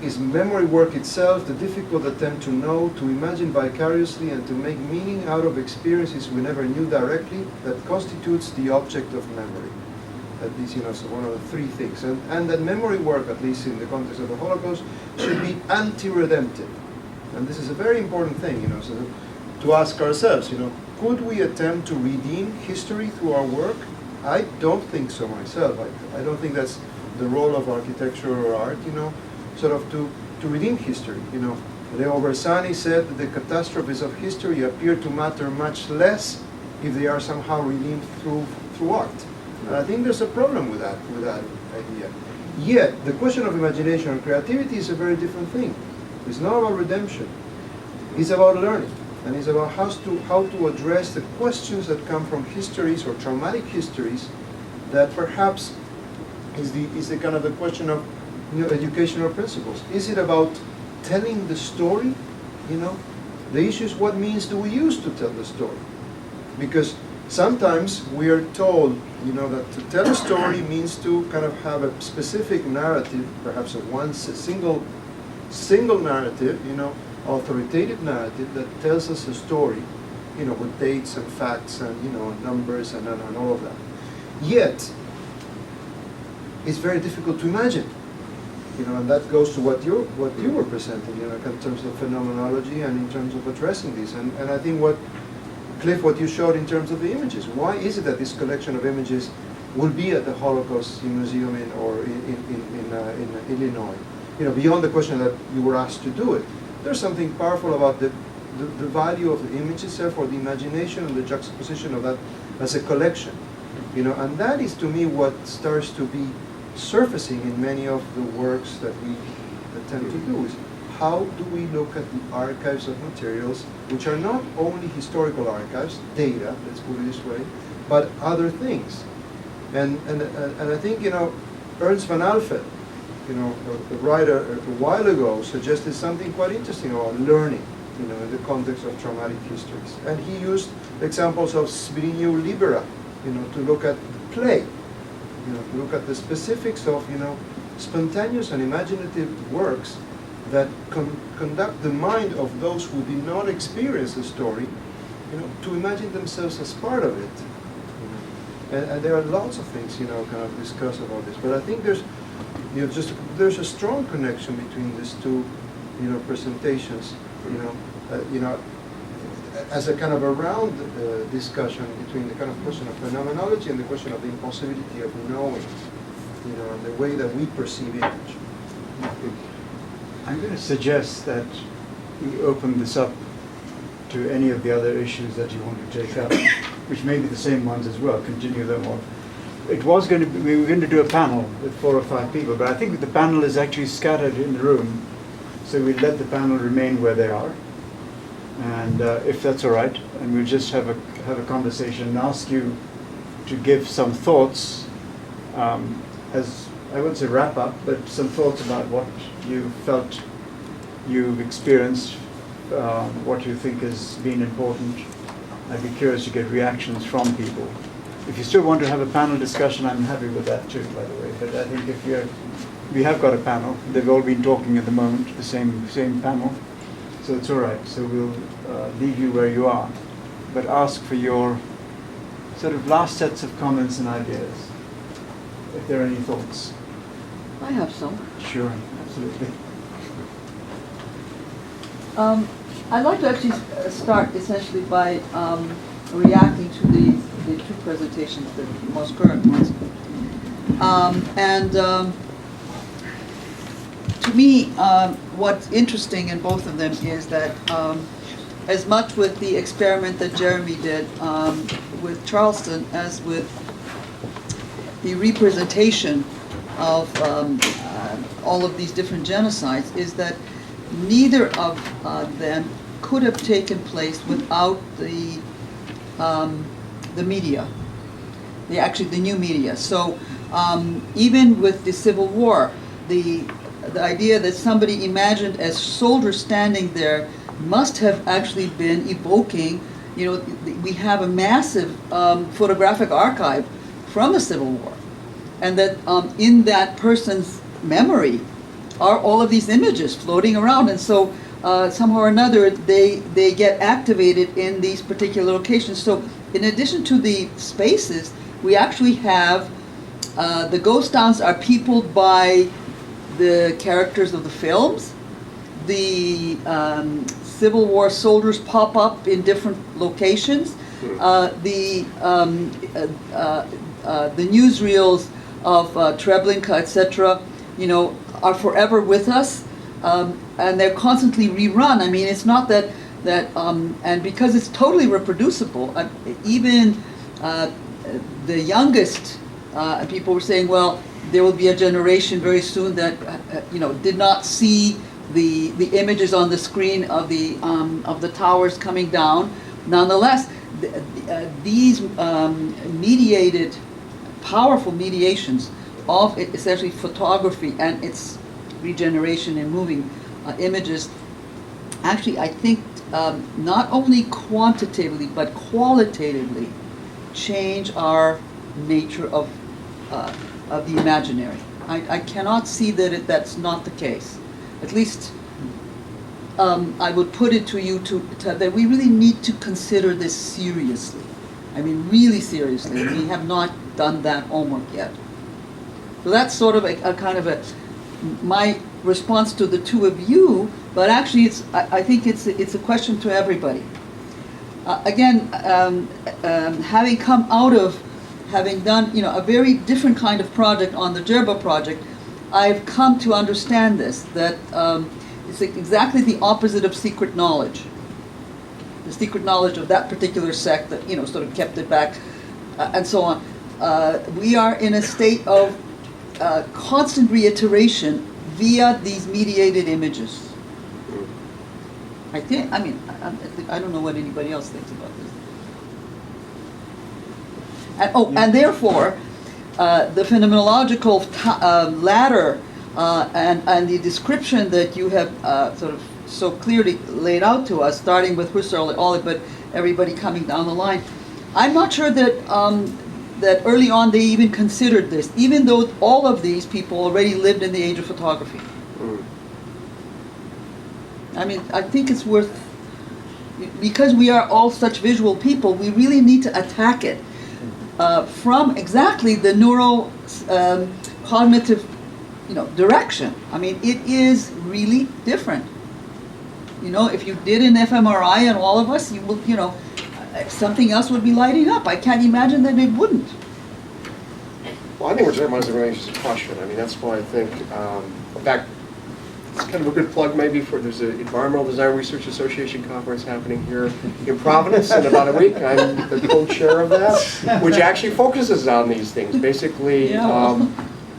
is memory work itself the difficult attempt to know, to imagine vicariously, and to make meaning out of experiences we never knew directly that constitutes the object of memory. At least, so one of the three things. And that memory work, at least in the context of the Holocaust, should be anti-redemptive. And this is a very important thing, so to ask ourselves, could we attempt to redeem history through our work? I don't think so myself. I don't think that's the role of architecture or art, sort of to redeem history. Leo Bersani said that the catastrophes of history appear to matter much less if they are somehow redeemed through art. And I think there's a problem with that idea. Yet, the question of imagination and creativity is a very different thing. It's not about redemption. It's about learning. And it's about how to address the questions that come from histories or traumatic histories that perhaps is the kind of the question of educational principles. Is it about telling the story? The issue is what means do we use to tell the story? Because sometimes we are told, that to tell a story means to kind of have a specific narrative, perhaps a single narrative, authoritative narrative that tells us a story, with dates and facts and, numbers and all of that. Yet, it's very difficult to imagine, and that goes to what you were presenting, in terms of phenomenology and in terms of addressing this. And I think Cliff, what you showed in terms of the images. Why is it that this collection of images will be at the Holocaust Museum in Illinois? Beyond the question that you were asked to do it, there's something powerful about the value of the image itself, or the imagination and the juxtaposition of that as a collection. And that is to me what starts to be surfacing in many of the works that we attempt to do. Is how do we look at the archives of materials, which are not only historical archives, data, let's put it this way, but other things. And I think, Ernst van Alphen, the writer a while ago, suggested something quite interesting about learning, in the context of traumatic histories. And he used examples of Zbigniew Libera, to look at play, to look at the specifics of, spontaneous and imaginative works that conduct the mind of those who did not experience the story, to imagine themselves as part of it. And there are lots of things, kind of discussed about this. But I think there's, there's a strong connection between these two, presentations, as a kind of a round discussion between the kind of question of phenomenology and the question of the impossibility of knowing, and the way that we perceive image. I'm going to suggest that we open this up to any of the other issues that you want to take up, which may be the same ones as well, continue them on. We were going to do a panel with 4 or 5 people, but I think the panel is actually scattered in the room, so we'll let the panel remain where they are. And if that's all right, and we'll just have a conversation and ask you to give some thoughts, as I wouldn't say wrap up, but some thoughts about what you felt you've experienced, what you think has been important. I'd be curious to get reactions from people. If you still want to have a panel discussion, I'm happy with that too, by the way. But I think we have got a panel. They've all been talking at the moment, the same panel. So it's all right. So we'll leave you where you are, but ask for your sort of last sets of comments and ideas, if there are any thoughts. I have some. Sure, absolutely. I'd like to actually start essentially by reacting to the 2 presentations, the most current ones. To me, what's interesting in both of them is that as much with the experiment that Jeremy did with Charleston as with the representation of all of these different genocides, is that neither of them could have taken place without the media, the new media. So even with the Civil War, the idea that somebody imagined as soldiers standing there must have actually been evoking, we have a massive photographic archive from the Civil War, and that in that person's memory are all of these images floating around, and so somehow or another they get activated in these particular locations. So in addition to the spaces, we actually have the ghost towns are peopled by the characters of the films. The Civil War soldiers pop up in different locations. The newsreels of Treblinka, etc., are forever with us, and they're constantly rerun. I mean, it's not that and because it's totally reproducible, even the youngest people were saying, well, there will be a generation very soon that did not see the images on the screen of the towers coming down. Nonetheless, these mediated, powerful mediations of essentially photography and its regeneration in moving images, actually, I think, not only quantitatively but qualitatively change our nature of the imaginary. I cannot see that that's not the case. At least I would put it to you that we really need to consider this seriously. I mean, really seriously. We have not done that homework yet. So that's sort of a kind of my response to the 2 of you, but actually I think it's a question to everybody. Again, having come out of having done a very different kind of project on the Jerba project, I've come to understand this, that it's exactly the opposite of secret knowledge. The secret knowledge of that particular sect that sort of kept it back, and so on. We are in a state of constant reiteration via these mediated images. I don't know what anybody else thinks about this. And therefore, the phenomenological ladder and the description that you have sort of so clearly laid out to us, starting with Husserl, all but everybody coming down the line. I'm not sure that that early on they even considered this, even though all of these people already lived in the age of photography. I mean, I think it's worth, because we are all such visual people, we really need to attack it from exactly the neuro cognitive, direction. I mean, it is really different. If you did an fMRI on all of us, you will, something else would be lighting up. I can't imagine that it wouldn't. Well, I think what you're talking about is a really interesting question. I mean, that's why I think, in fact, it's kind of a good plug maybe there's an Environmental Design Research Association conference happening here in Providence in about a week. I'm the co-chair of that, which actually focuses on these things. Basically,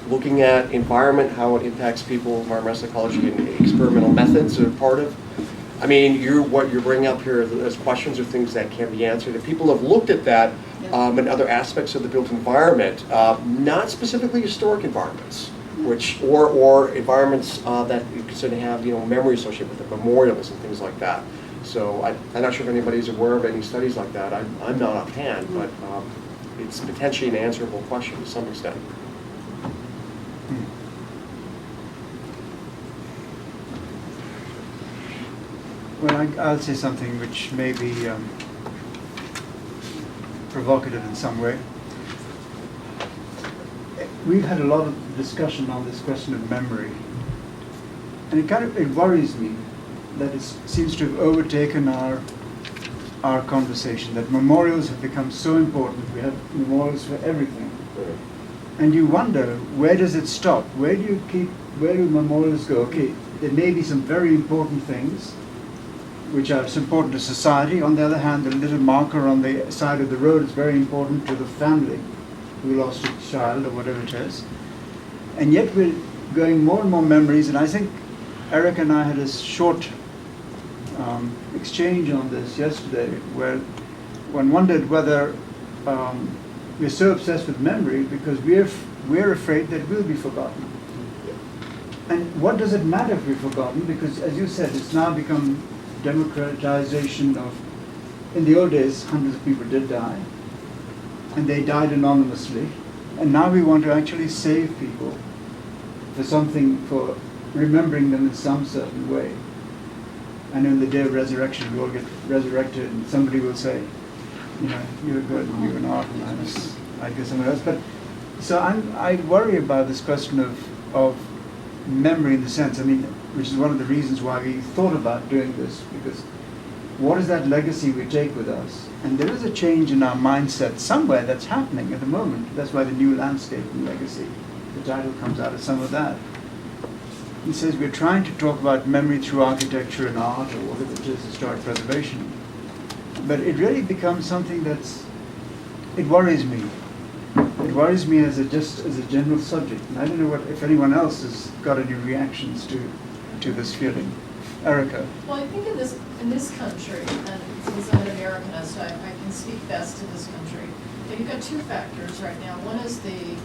looking at environment, how it impacts people, environmental psychology, and experimental methods are part of. I mean, what you're bringing up here as questions are things that can be answered. And people have looked at that and other aspects of the built environment, not specifically historic environments, or environments that you consider to have memory associated with it, memorials and things like that. So I'm not sure if anybody's aware of any studies like that. I'm not offhand, but it's potentially an answerable question to some extent. Well, I'll say something which may be provocative in some way. We've had a lot of discussion on this question of memory, and it worries me that it seems to have overtaken our conversation, that memorials have become so important. We have memorials for everything. And you wonder, where does it stop? Where do memorials go? Okay, there may be some very important things which are important to society. On the other hand, the little marker on the side of the road is very important to the family who lost a child or whatever it is. And yet we're going more and more memories, and I think Eric and I had a short exchange on this yesterday, where one wondered whether we're so obsessed with memory because we're afraid that we'll be forgotten. And what does it matter if we're forgotten? Because, as you said, it's now become democratization of, in the old days, hundreds of people did die, and they died anonymously, and now we want to actually save people for remembering them in some certain way. And in the day of resurrection, we all get resurrected, and somebody will say, you were good, and you were not, and I guess someone else. But so I worry about this question of memory in the sense, which is one of the reasons why we thought about doing this, because what is that legacy we take with us? And there is a change in our mindset somewhere that's happening at the moment. That's why the New Landscape and Legacy, the title comes out of some of that. He says we're trying to talk about memory through architecture and art, or whatever it is, historic preservation. But it really becomes something it worries me. It worries me as a general subject. And I don't know if anyone else has got any reactions to this feeling. Erica. Well, I think in this country, and since I'm an Americanist, I can speak best to this country. You've got two factors right now. One is the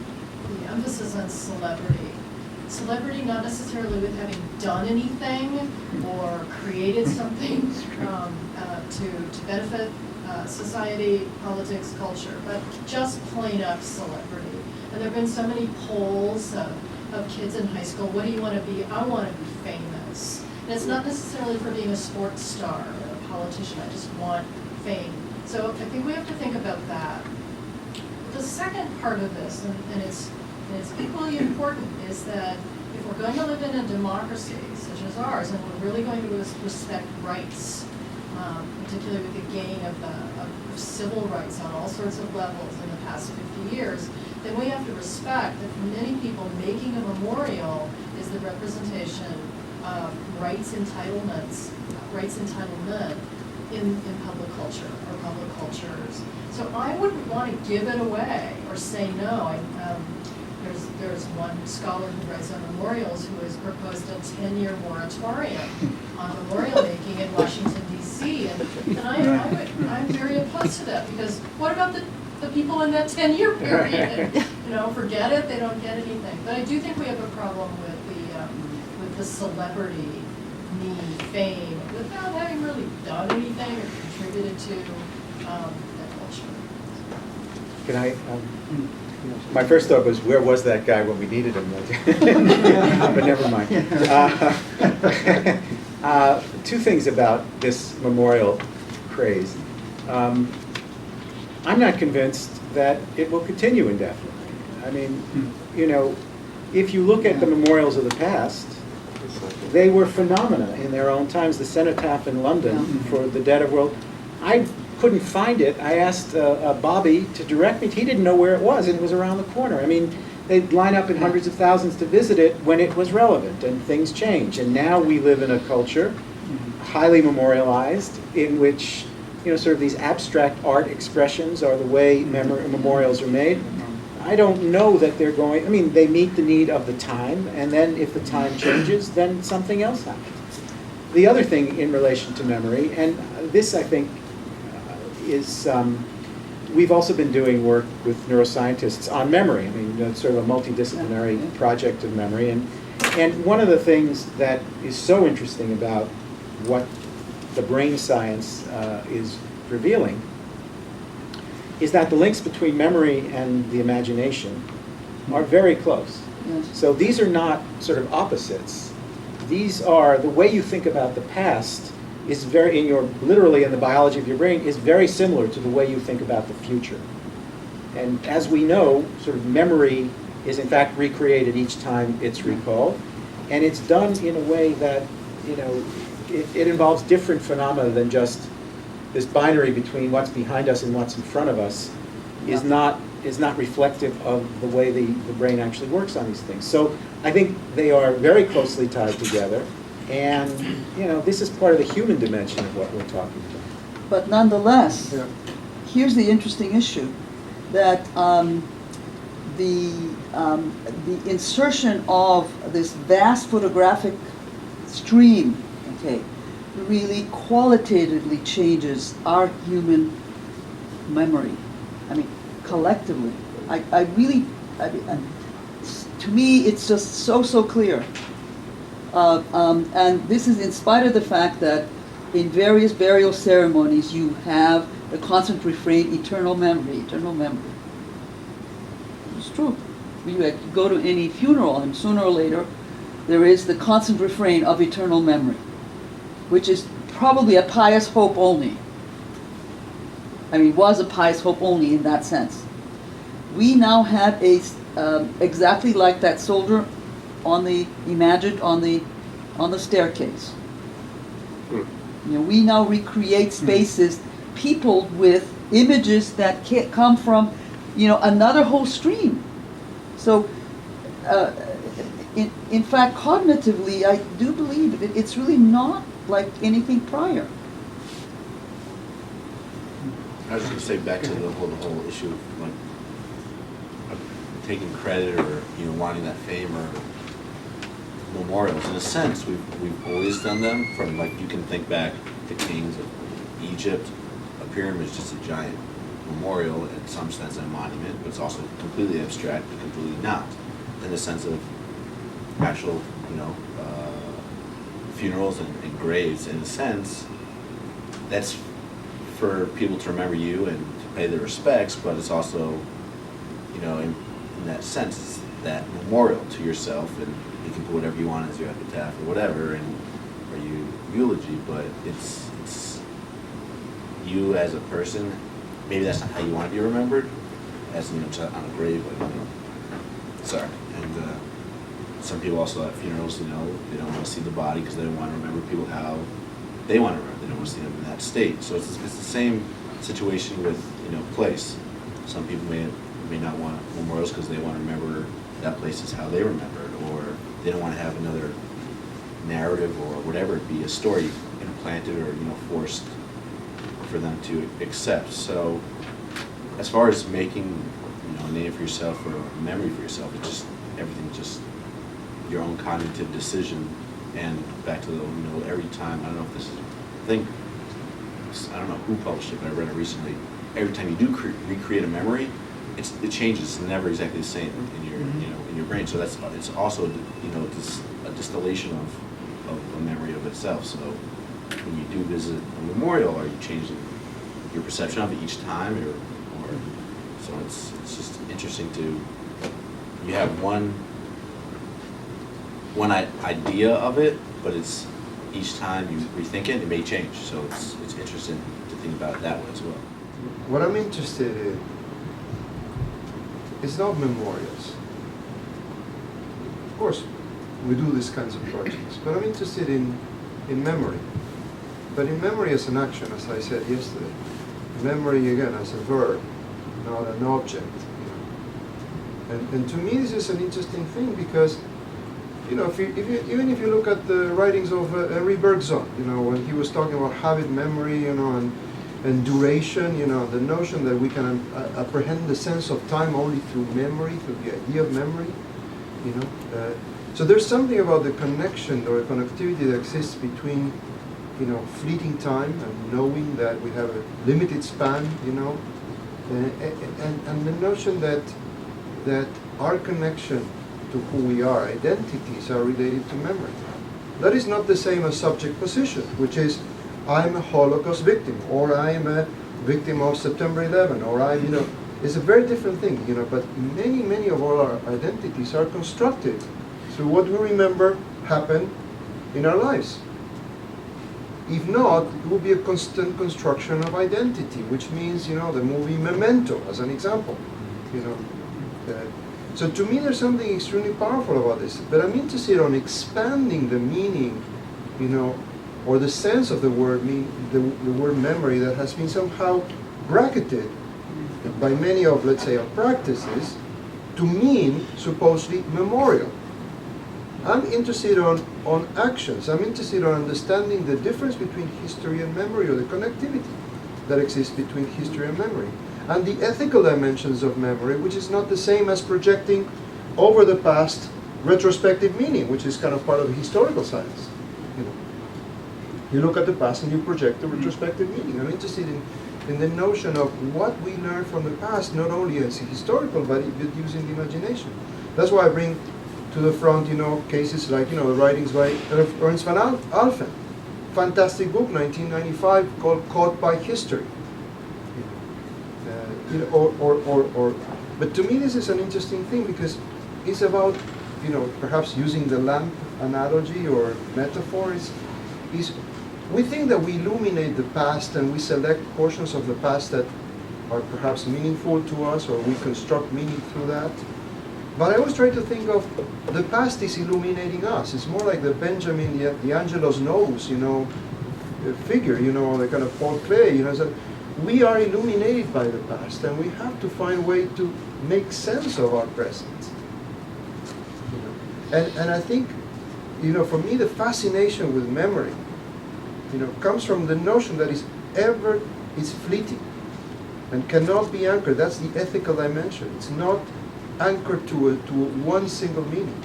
emphasis on celebrity. Celebrity not necessarily with having done anything or created something to benefit society, politics, culture, but just plain up celebrity. And there have been so many polls of kids in high school. What do you want to be? I want to be famous. And it's not necessarily for being a sports star or a politician. I just want fame. So I think we have to think about that. The second part of this, and it's equally important, is that if we're going to live in a democracy such as ours, and we're really going to respect rights, particularly with the gain of civil rights on all sorts of levels in the past 50 years, then we have to respect that for many people, making a memorial is the representation of rights entitlement in public culture or public cultures. So I wouldn't want to give it away or say no. There's one scholar who writes on memorials who has proposed a 10-year moratorium on memorial making in Washington, D.C. And I'm very opposed to that, because what about the people in that 10-year period? forget it, they don't get anything. But I do think we have a problem with the celebrity need, fame, without having really done anything or contributed to the culture. Can I, my first thought was, where was that guy when we needed him? But never mind. Two things about this memorial craze. I'm not convinced that it will continue indefinitely. I mean, if you look at the memorials of the past, they were phenomena in their own times. The cenotaph in London for the dead of world, I couldn't find it. I asked Bobby to direct me. He didn't know where it was, and it was around the corner. I mean, they'd line up in hundreds of thousands to visit it when it was relevant, and things change. And now we live in a culture, highly memorialized, in which sort of these abstract art expressions are the way memorials are made. I don't know that they're going, they meet the need of the time, and then if the time changes, then something else happens. The other thing in relation to memory, and this I think is, we've also been doing work with neuroscientists on memory. It's sort of a multidisciplinary project of memory. And one of the things that is so interesting about what the brain science is revealing is that the links between memory and the imagination are very close. Yes. So these are not sort of opposites. These are, the way you think about the past is very, literally in the biology of your brain, is very similar to the way you think about the future. And as we know, sort of memory is in fact recreated each time it's recalled. And it's done in a way that, it involves different phenomena than just this binary between what's behind us and what's in front of us is not reflective of the way the brain actually works on these things. So I think they are very closely tied together, and this is part of the human dimension of what we're talking about. But nonetheless, here's the interesting issue, that the insertion of this vast photographic stream, really qualitatively changes our human memory. Collectively. To me, it's just so clear. And this is in spite of the fact that in various burial ceremonies you have the constant refrain, eternal memory. It's true. You go to any funeral, and sooner or later there is the constant refrain of eternal memory, which is probably a pious hope only. Was a pious hope only in that sense. We now have exactly like that soldier imagined on the staircase. We now recreate spaces peopled with images that come from, another whole stream. So, in fact, cognitively, I do believe it's really not like anything prior. I was going to say back to the whole issue of taking credit or wanting that fame or memorials. In a sense, we've always done them. From you can think back to kings of Egypt. A pyramid is just a giant memorial in some sense, and a monument, but it's also completely abstract but completely not, in the sense of actual funerals and graves. In a sense, that's for people to remember you and to pay their respects, but it's also, in that sense, it's that memorial to yourself, and you can put whatever you want as your epitaph or whatever, or your eulogy, but it's you as a person. Maybe that's not how you want to be remembered, as on a grave, sorry. And some people also at funerals, they don't want to see the body because they don't want to remember people how they want to remember. They don't want to see them in that state. So it's the same situation with place. Some people may not want memorials because they want to remember that place is how they remembered, or they don't want to have another narrative or whatever it be, a story implanted or forced for them to accept. So as far as making a name for yourself or a memory for yourself, it's just everything's just your own cognitive decision. And back to the every time, I don't know if this is I don't know who published it, but I read it recently. Every time you do recreate a memory, it changes. It's never exactly the same in your in your brain. So it's also a distillation of a memory of itself. So when you do visit a memorial, are you changing your perception of it each time, or so it's just interesting to you have one idea of it, but it's each time you rethink it may change. So it's interesting to think about it that way as well. What I'm interested in is not memorials. Of course, we do these kinds of projects, but I'm interested in memory. But in memory as an action, as I said yesterday. Memory, again, as a verb, not an object. And to me, this is an interesting thing because, even if you look at the writings of Henri Bergson, when he was talking about habit memory, and duration, the notion that we can apprehend the sense of time only through memory, through the idea of memory, so there's something about the connection or connectivity that exists between, fleeting time and knowing that we have a limited span, and the notion that our connection to who we are, identities, are related to memory. That is not the same as subject position, which is I'm a Holocaust victim, or I'm a victim of September 11, or it's a very different thing, but many of our identities are constructed through what we remember happened in our lives. If not, it will be a constant construction of identity, which means, the movie Memento, as an example, So to me, there's something extremely powerful about this. But I'm interested in expanding the meaning, or the sense of the word the word memory that has been somehow bracketed by many of, let's say, our practices to mean supposedly memorial. I'm interested on actions. I'm interested in understanding the difference between history and memory, or the connectivity that exists between history and memory. And the ethical dimensions of memory, which is not the same as projecting over the past retrospective meaning, which is kind of part of the historical science. You look at the past and you project a retrospective meaning. I'm interested in the notion of what we learn from the past, not only as historical, but using the imagination. That's why I bring to the front, cases like, the writings by Ernst van Alphen. Fantastic book, 1995, called Caught by History. But to me, this is an interesting thing because it's about, perhaps using the lamp analogy or metaphor. Is we think that we illuminate the past and we select portions of the past that are perhaps meaningful to us, or we construct meaning through that. But I always try to think of the past is illuminating us. It's more like the Benjamin, the Angelos Novus, figure, the kind of Paul Klee, so we are illuminated by the past, and we have to find a way to make sense of our present. And I think, for me, the fascination with memory, comes from the notion that it's fleeting and cannot be anchored. That's the ethical dimension. It's not anchored to one single meaning.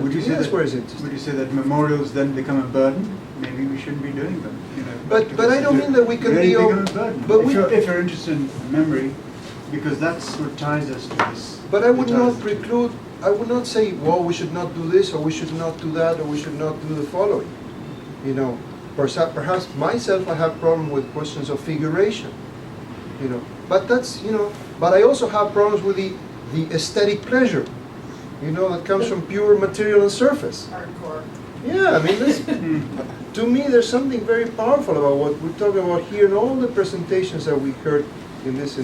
Would you say that memorials then become a burden? Maybe we shouldn't be doing them. But I don't mean that we can really be. Become a burden. But if you're interested in memory, because that's what ties us to this. But I would not preclude. I would not say, well, we should not do this, or we should not do that, or we should not do the following. Perhaps myself, I have problem with questions of figuration. But that's But I also have problems with the aesthetic pleasure. That comes from pure material and surface. Hardcore. Yeah, I mean, to me, there's something very powerful about what we're talking about here, and all the presentations that we heard in this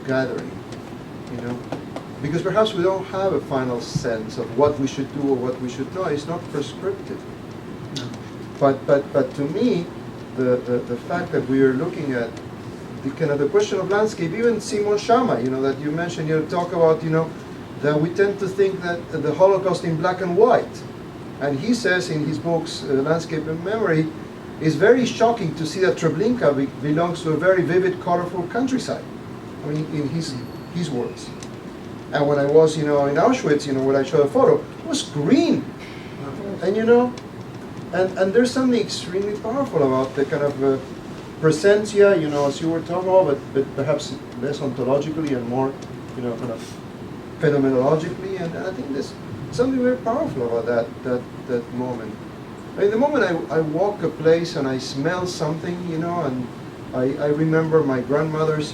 gathering. Because perhaps we don't have a final sense of what we should do or what we should know. It's not prescriptive. No. But to me, the fact that we are looking at the question of landscape, even Simon Schama, that you mentioned, talk about, that we tend to think that the Holocaust in black and white. And he says in his books, Landscape and Memory, it's very shocking to see that Treblinka belongs to a very vivid, colorful countryside. I mean, in his words. And when I was, in Auschwitz, when I showed a photo, it was green. And and there's something extremely powerful about the kind of presentia, as you were talking about, but perhaps less ontologically and more, kind of phenomenologically, and I think there's something very powerful about that moment. I mean, the moment I walk a place and I smell something, and I remember my grandmother's,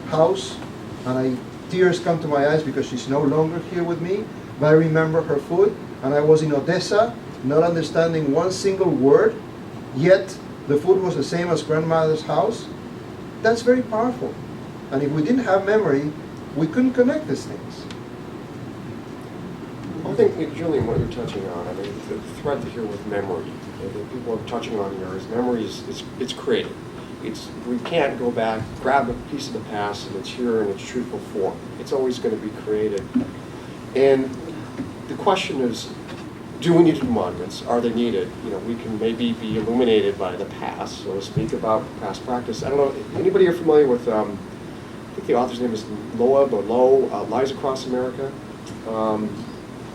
house, and tears come to my eyes because she's no longer here with me, but I remember her food, and I was in Odessa, not understanding one single word, yet the food was the same as grandmother's house. That's very powerful. And if we didn't have memory, we couldn't connect these things. I think, Julian, what you're touching on, I mean, the thread here with memory, that people are touching on here is memory it's created. We can't go back, grab a piece of the past, and it's here in its truthful form. It's always going to be created. And the question is, do we need monuments? Are they needed? We can maybe be illuminated by the past, so to speak, about past practice. I don't know, anybody are familiar with, I think the author's name is Loeb or Lowe, Lies Across America?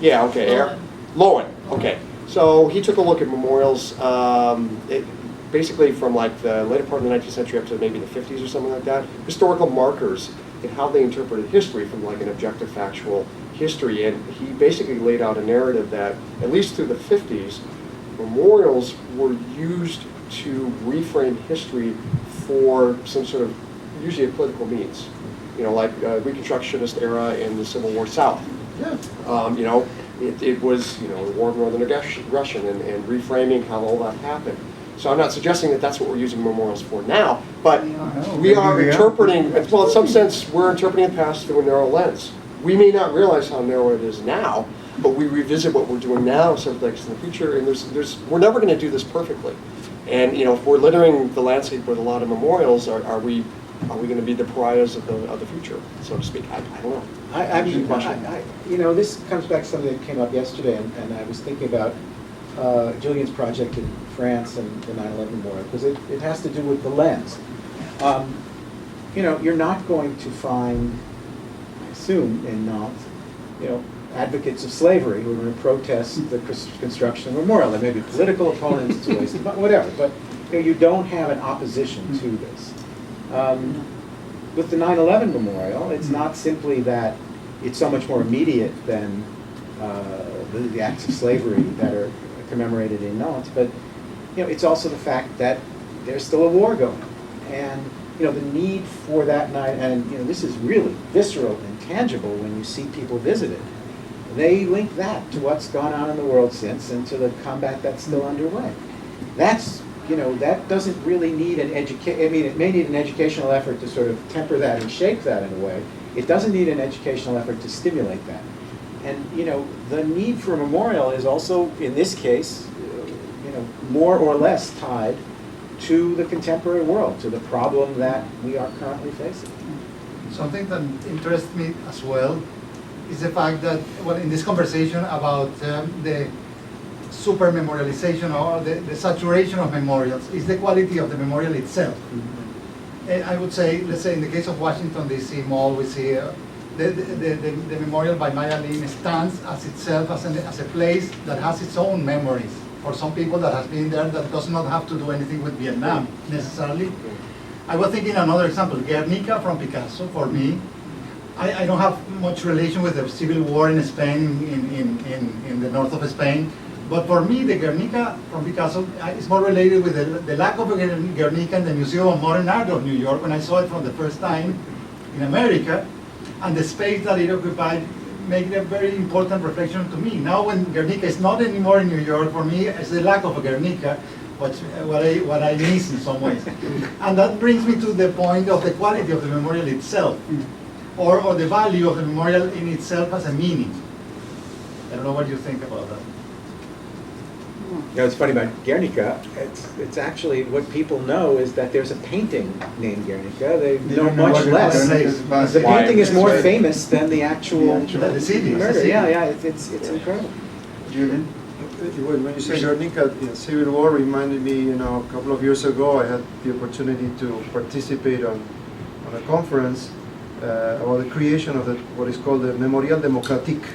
Yeah, okay. Lowen, okay. So he took a look at memorials, basically from like the later part of the 19th century up to maybe the 50s or something like that, historical markers in how they interpreted history from like an objective factual history. And he basically laid out a narrative that, at least through the 50s, memorials were used to reframe history for some sort of, usually a political means. Like Reconstructionist era in the Civil War South. Yeah. It was, the War of Northern Aggression and reframing how all that happened. So I'm not suggesting that that's what we're using memorials for now, but we are interpreting, well, in some sense, we're interpreting the past through a narrow lens. We may not realize how narrow it is now, but we revisit what we're doing now, several decades in the future, and we're never going to do this perfectly. And if we're littering the landscape with a lot of memorials, are we going to be the pariahs of the future, so to speak? I don't know. This comes back to something that came up yesterday, and I was thinking about Julian's project in France and the 9/11 Memorial, because it has to do with the lens. You're not going to find, I assume, in Nantes, advocates of slavery who are going to protest the construction of a memorial. There may be political opponents, it's a waste of money, whatever, but you don't have an opposition to this. With the 9/11 Memorial, it's not simply that it's so much more immediate than the acts of slavery that are commemorated in Nantes, but it's also the fact that there's still a war going on, and the need for that night, and this is really visceral and tangible when you see people visit it. They link that to what's gone on in the world since, and to the combat that's still underway. That's that doesn't really need an it may need an educational effort to sort of temper that and shape that in a way. It doesn't need an educational effort to stimulate that. And the need for a memorial is also, in this case, more or less tied to the contemporary world, to the problem that we are currently facing. Something that interests me as well is the fact that, in this conversation about the super memorialization or the saturation of memorials, is the quality of the memorial itself. And I would say, let's say in the case of Washington DC Mall, we see the memorial by Maya Lin stands as itself as a place that has its own memories. For some people that has been there, that does not have to do anything with Vietnam necessarily. I was thinking another example, Guernica from Picasso. For me, I don't have much relation with the civil war in Spain, in the north of Spain. But for me, the Guernica from Picasso is more related with the lack of a Guernica in the Museum of Modern Art of New York when I saw it for the first time in America, and the space that it occupied made a very important reflection to me. Now when Guernica is not anymore in New York, for me, it's the lack of a Guernica, what I miss in some ways. And that brings me to the point of the quality of the memorial itself, or the value of the memorial in itself as a meaning. I don't know what you think about that. It's funny about Guernica. It's actually what people know is that there's a painting named Guernica. They know much less. The painting is more famous than the actual murder. Yeah, it's incredible. Julian? When you say Guernica, Civil War reminded me, a couple of years ago I had the opportunity to participate on a conference about the creation of what is called the Memorial Democratique,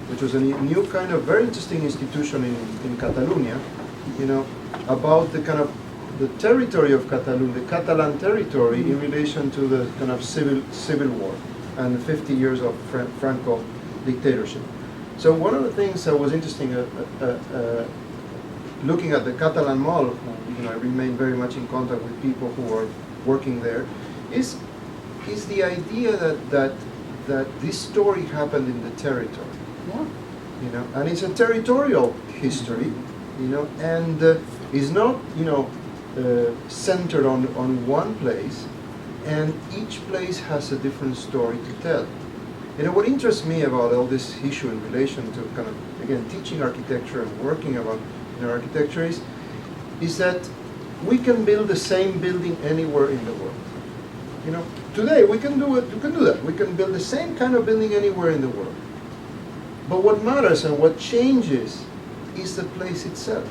which was a new kind of very interesting institution in Catalonia, about the kind of the territory of Catalonia, the Catalan territory, in relation to the kind of civil war and the 50 years of Franco dictatorship. So one of the things that was interesting, looking at the Catalan model, I remain very much in contact with people who are working there, is the idea that this story happened in the territory. Yeah. And it's a territorial history, and is not, centered on one place, and each place has a different story to tell. What interests me about all this issue in relation to kind of, again, teaching architecture and working about architecture is that we can build the same building anywhere in the world. Today we can do it. We can do that. We can build the same kind of building anywhere in the world. But what matters and what changes is the place itself.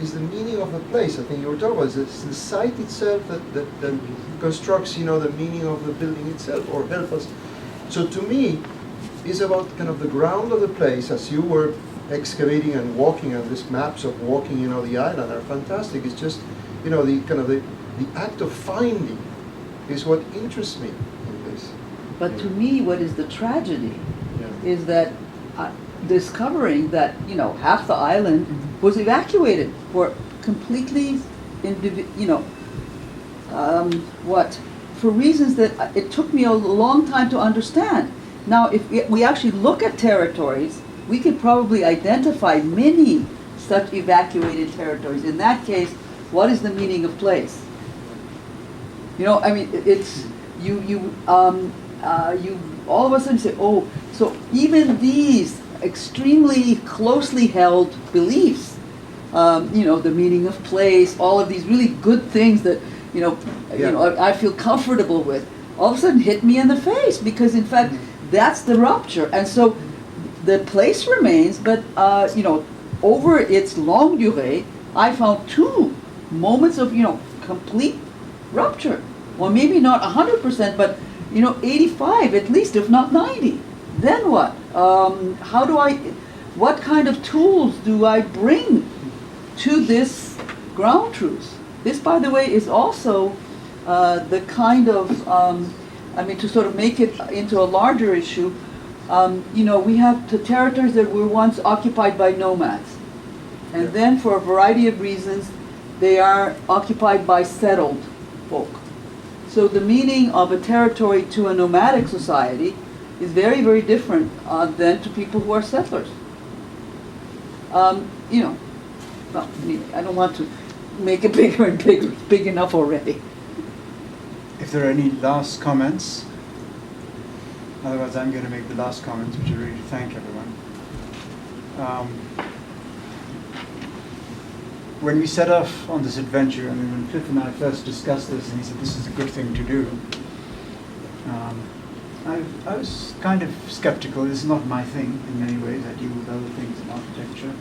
Is the meaning of the place. I think you were talking about it's the site itself that constructs, the meaning of the building itself, or help us. So to me, it's about kind of the ground of the place, as you were excavating and walking, and these maps of walking, the island are fantastic. It's just, the kind of the act of finding is what interests me in this. But to me, what is the tragedy Yeah. is that discovering that, half the island was evacuated for completely, for reasons that it took me a long time to understand. Now, if we actually look at territories, we could probably identify many such evacuated territories. In that case, what is the meaning of place? It's, you all of a sudden say, oh, so even these extremely closely held beliefs, the meaning of place, all of these really good things that, I feel comfortable with, all of a sudden hit me in the face, because in fact, that's the rupture. And so the place remains, but, over its longue durée, I found 2 moments of, complete rupture. Well, maybe not 100%, but, 85 at least, if not 90. Then what? What kind of tools do I bring to this ground truth? This, by the way, is also the kind of, to sort of make it into a larger issue, we have territories that were once occupied by nomads. And then for a variety of reasons, they are occupied by settled folk. So the meaning of a territory to a nomadic society is very, very different than to people who are settlers. Anyway, I don't want to make it bigger and bigger. It's big enough already. If there are any last comments, otherwise I'm going to make the last comments, which are really to thank everyone. When we set off on this adventure, when Cliff and I first discussed this, and he said this is a good thing to do, I was kind of skeptical. This is not my thing in many ways. I deal with other things in architecture.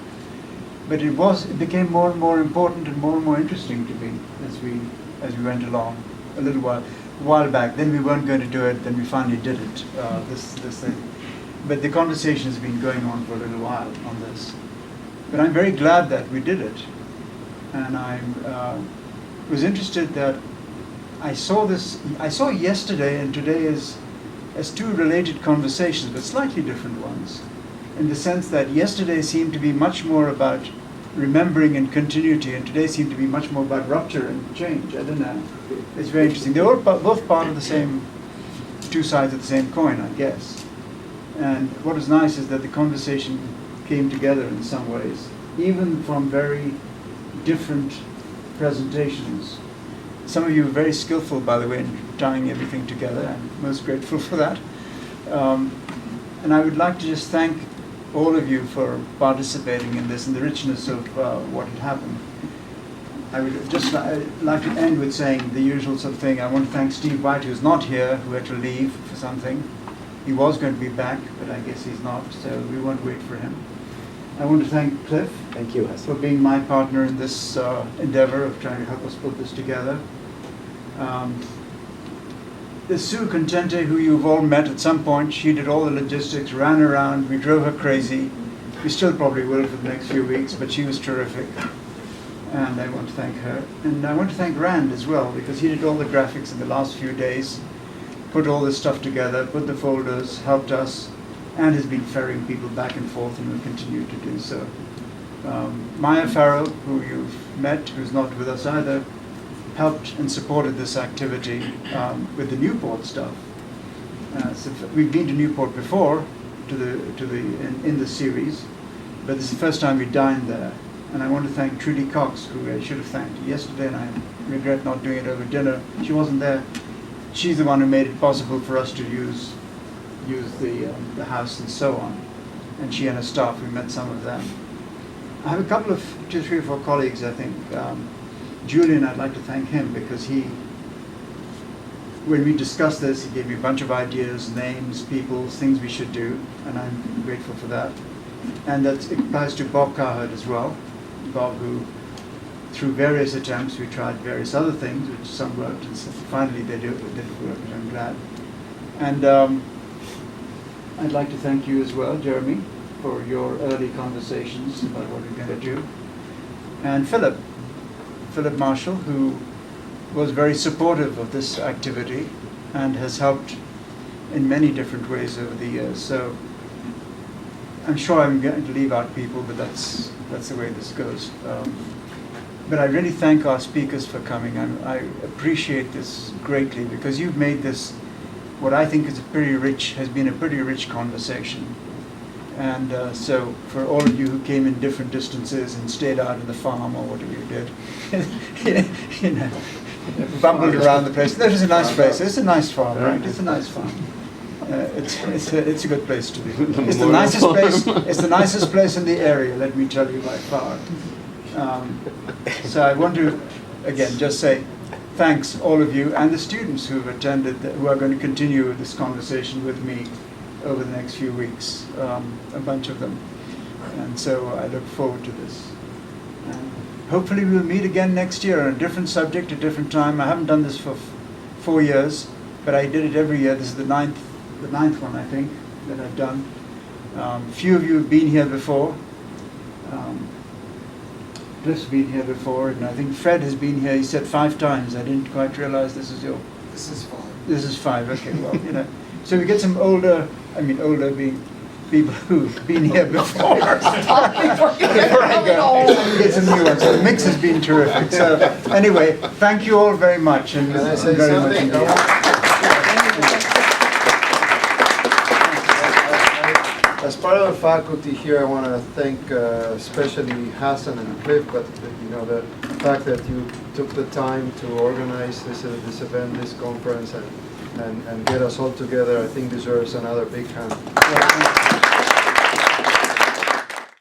But it became more and more important and more interesting to me as we went along a while back. Then we weren't going to do it, then we finally did it, this thing. But the conversation has been going on for a little while on this. But I'm very glad that we did it. And I was interested that I saw yesterday and today as 2 related conversations, but slightly different ones, in the sense that yesterday seemed to be much more about remembering and continuity, and today seemed to be much more about rupture and change. I don't know. It's very interesting. They're both part of the same, 2 sides of the same coin, I guess. And what is nice is that the conversation came together in some ways, even from very different presentations. Some of you are very skillful, by the way, in tying everything together. I'm most grateful for that. And I would like to just thank all of you for participating in this and the richness of what had happened. I would just like to end with saying the usual sort of thing. I want to thank Steve White, who's not here, who had to leave for something. He was going to be back, but I guess he's not, so we won't wait for him. I want to thank Cliff. Thank you, for being my partner in this endeavor of trying to help us put this together. The Sue Contente, who you've all met at some point, she did all the logistics, ran around, we drove her crazy. We still probably will for the next few weeks, but she was terrific. and I want to thank her. And I want to thank Rand as well, because he did all the graphics in the last few days, put all this stuff together, put the folders, helped us, and has been ferrying people back and forth and will continue to do so. Maya Farrell, who you've met, who's not with us either, helped and supported this activity with the Newport stuff. So we've been to Newport before, in the series, but this is the first time we dined there. And I want to thank Trudy Cox, who I should have thanked yesterday, and I regret not doing it over dinner. She wasn't there. She's the one who made it possible for us to use the house and so on. And she and her staff, we met some of them. I have a couple of 2, 3, or 4 colleagues, I think. Julian, I'd like to thank him because when we discussed this, he gave me a bunch of ideas, names, people, things we should do, and I'm grateful for that. And that applies to Bob Carhart as well. Bob, who, through various attempts, we tried various other things, which some worked, and so finally they did work, and I'm glad. And I'd like to thank you as well, Jeremy, for your early conversations about what we're going to do. And Philip Marshall, who was very supportive of this activity and has helped in many different ways over the years. So I'm sure I'm going to leave out people, but that's the way this goes. But I really thank our speakers for coming. I appreciate this greatly because you've made this what I think is has been a pretty rich conversation. And so for all of you who came in different distances and stayed out in the farm or whatever you did, bumbled around the place. That is a nice place. It's a nice farm, right? It's a nice farm. It's a good place to be. It's the nicest place. It's the nicest place in the area. Let me tell you by far. So I want to again just say thanks all of you and the students who've attended, who are going to continue this conversation with me over the next few weeks. A bunch of them, and so I look forward to this. And hopefully we'll meet again next year on a different subject, a different time. I haven't done this for 4 years, but I did it every year. This is the ninth one, I think, that I've done. Few of you have been here before. Cliff's been here before, and I think Fred has been here. He said 5 times. I didn't quite realize this is 5. This is 5. Okay, well, So we get some older being people who've been here before. Before I go, get some new ones. So the mix has been terrific. So anyway, thank you all very much, and Can I say very something? much indeed. As part of the faculty here, I want to thank especially Hassan and Cliff, but the fact that you took the time to organize this event, this conference, and get us all together, I think deserves another big hand.